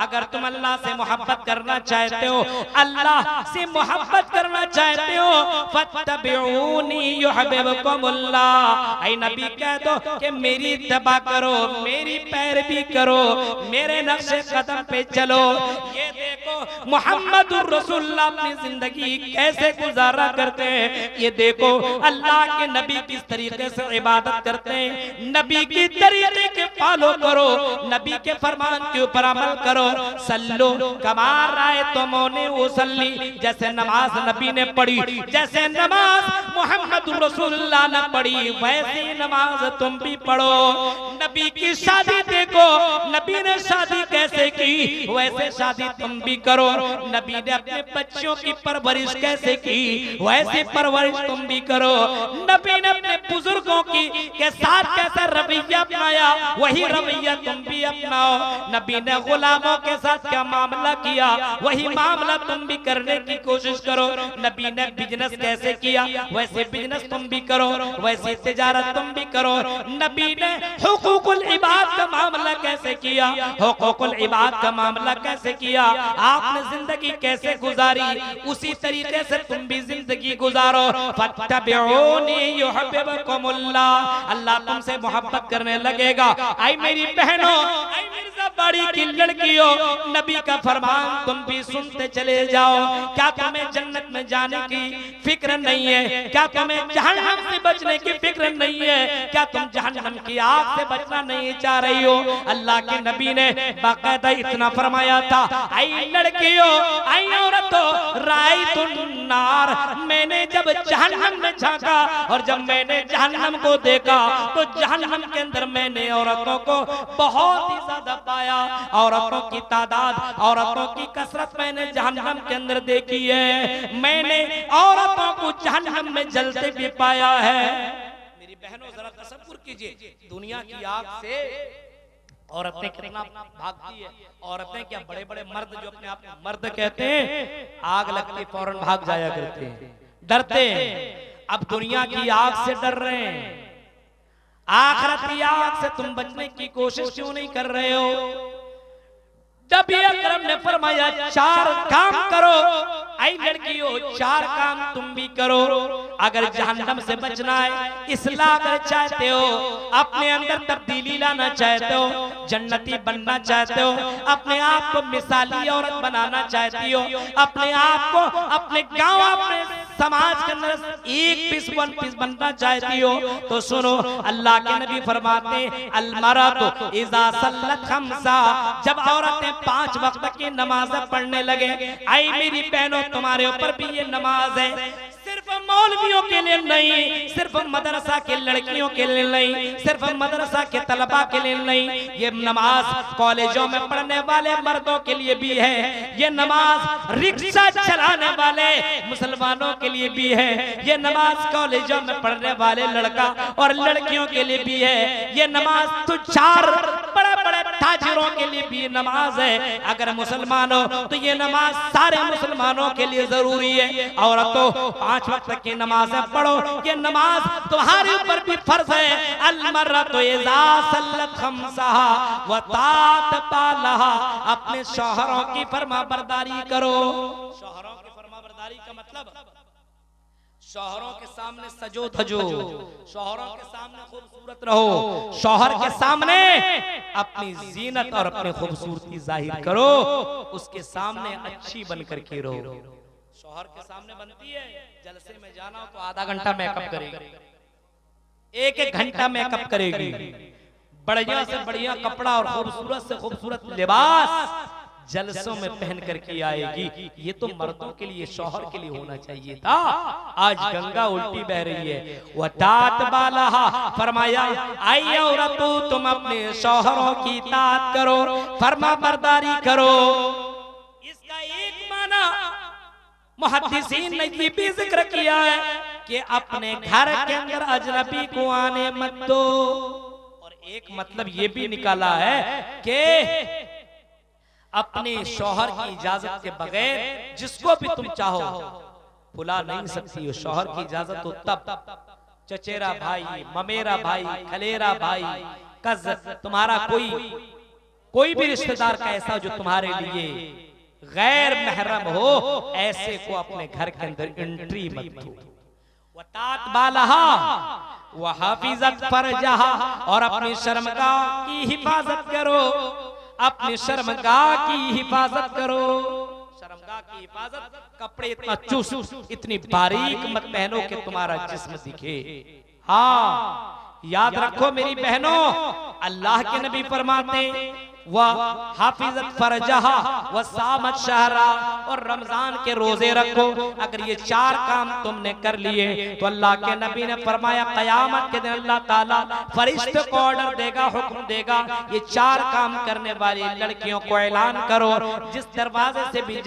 Speaker 1: अगर तुम अल्लाह से मोहब्बत करना चाहते हो, अल्लाह से मोहब्बत करना चाहते हो, फत्तबिऊनी युहिब्बुकुमुल्लाह, ऐ नबी कह दो कि मेरी इत्तबा करो, मेरी पैरवी करो, मेरे नक्शे कदम पे चलो। ये देखो मुहम्मदुर रसूलुल्लाह अपनी जिंदगी कैसे गुजारा करते हैं, ये देखो अल्लाह के नबी किस तरीके से इबादत करते हैं, नबी की तरीके के फॉलो करो, नबी के फरमान के ऊपर अमल करो। सल्लु कमा रायतुमूनी उसल्ली, जैसे नमाज नबी ने पढ़ी, जैसे नमाज मुहम्मद रसूलुल्लाह ने पढ़ी, वैसी नमाज तुम भी पढ़ो। नबी की शादी देखो, नबी ने शादी कैसे की, वैसे शादी तुम भी करो। नबी ने अपने बच्चों की परवरिश कैसे की, वैसे परवरिश तुम भी करो। नबी ने अपने बुजुर्गों की के साथ कैसा रवैया अपनाया, वही रवैया तुम भी अपनाओ। नबी ने गुलामों के साथ क्या मामला किया, वही मामला तुम भी करने की कोशिश करो। नबी ने बिजनेस कैसे किया, वैसे बिजनेस तुम भी करो, वैसे तिजारत तुम भी करो। नबी ने हुकूकुल इबाद का मामला कैसे किया, हुकूकुल इबाद का मामला कैसे किया, आपने जिंदगी कैसे गुजारी, उसी तरीके से तुम भी जिंदगी गुजारो। फत्तबिऊनी युहिब्बुकुमुल्लाह, अल्लाह तुमसे मोहब्बत करने लगेगा। आई मेरी बहनों, आई मिर्जा बाड़ी की लड़कियों, नबी का फरमान तुम भी सुनते चले जाओ। क्या तुम्हें जन्नत में जाने की फिक्र नहीं है? क्या तुम्हें जहन्नम से बचने की फिक्र नहीं है? क्या तुम जहन्नम की आग से बचना नहीं चाह रही हो? अल्लाह के नबी ने बाकायदा इतना फरमाया था, आई लड़कियों, आई औरतों, रायतुन नार, मैंने जब जहन्नम में झांका और जब मैंने जहन्नम को देखा तो जहन्नम के अंदर मैंने औरतों को बहुत ही ज्यादा पाया। औरतों की तादाद, औरतों की कसरत मैंने जहन्नम के अंदर देखी है। मैंने औरतों को जहन्नम में जलते भी पाया है। मेरी बहनों, जरा तसव्वुर कीजिए, दुनिया की आग से औरतें कितना भागती है। औरतें क्या, बड़े बड़े मर्द जो अपने आप को मर्द कहते हैं, आग लगती फौरन भाग जाया करते हैं, डरते हैं। अब दुनिया की आग से डर रहे हैं, आखिरत की आग से तुम बचने की कोशिश क्यों नहीं कर रहे हो? नबी अकरम ने फरमाया 4 काम करो, आई लड़कियों 4 काम तुम भी करो। अगर जहन्नम से बचना है, इस्लाह अगर चाहते हो, अपने अंदर तब्दीली लाना चाहते हो, जन्नती बनना चाहते हो, अपने आप को मिसाली औरत बनाना चाहती हो, अपने आप को अपने गांव अपने समाज के अंदर एक पीस वन पीस बनना चाहती हो, तो सुनो अल्लाह के नबी फरमाते अलमरतु इज़ा सल्लत खम्सा, जब औरतें 5 वक्त की नमाज पढ़ने लगे, आई मेरी बहनों तुम्हारे ऊपर भी ये नमाज है, सिर्फ मौलवियों के लिए नहीं, सिर्फ मदरसा के लड़कियों के लिए नहीं, सिर्फ मदरसा के तलबा के लिए नहीं, ये नमाज कॉलेजों में पढ़ने वाले मर्दों के लिए भी है, ये नमाज रिक्शा चलाने वाले मुसलमानों के लिए भी है, ये नमाज कॉलेजों में पढ़ने वाले लड़का और लड़कियों के लिए भी है, ये नमाज तुच्छार बड़े बड़े ताजिरों के लिए भी नमाज है। अगर मुसलमान हो तो ये नमाज सारे मुसलमानों के लिए जरूरी है। औरतों 5 वक्त की नमाजें पढ़ो, ये नमाज तुम्हारे ऊपर भी फर्ज है। अलमरतु इज़ा सल्लत खम्सहा व तात बालहा, अपने शौहरों की फरमाबरदारी करो। शौहरों की फरमाबरदारी का मतलब शौहरों के सामने सजो धजो, शौहरों के सामने खूबसूरत रहो, शौहर के सामने अपनी जीनत और अपनी खूबसूरती जाहिर करो, उसके सामने अच्छी बनकर के रहो। शौहर के सामने बनती है, जलसे में जाना हो तो आधा घंटा मेकअप करेगी, 1-1 घंटा मेकअप करेगी, बढ़िया से बढ़िया कपड़ा और खूबसूरत से खूबसूरत लिबास जलसों में पहन करके आएगी। ये तो मर्दों के लिए, शौहर के लिए होना चाहिए था। आज गंगा उल्टी बह रही है। वतात बालहा, फरमाया आई औरतों तुम अपने शौहरों की इताअत करो, फरमा बरदारी करो। इसका एक माना मुहद्दिसीन ने ये भी जिक्र किया है कि अपने घर के अंदर अजनबी को आने मत दो, और एक मतलब ये भी निकाला है कि अपने शौहर की इजाजत के बगैर जिसको भी तुम चाहो बुला नहीं सकती हो। शौहर की इजाजत हो तब, चचेरा भाई, ममेरा भाई, खलेरा भाई, कज, तुम्हारा कोई भी रिश्तेदार का ऐसा जो तुम्हारे लिए गैर महरम हो, ऐसे को अपने घर के अंदर एंट्री मत दो। वतात बालहा व हाफिजत फरजहा, और अपनी शर्मगाह की हिफाजत करो, अपनी शर्मगाह की हिफाजत करो। शर्मगाह की हिफाजत, कपड़े इतना चुस्त इतनी बारीक मत पहनो कि तुम्हारा जिस्म दिखे। हाँ याद रखो मेरी बहनों, अल्लाह के नबी फरमाते व हाफिजत फरजहा व सामत शहरा, और रमजान के रोजे रखो। अगर ये 4 काम तुमने कर लिए तो अल्लाह के नबी ने फरमाया क़यामत के दिन अल्लाह ताला फरिश्ते को ऑर्डर देगा, हुक्म देगा, ये 4 काम करने वाली लड़कियों को ऐलान करो, जिस दरवाजे से भी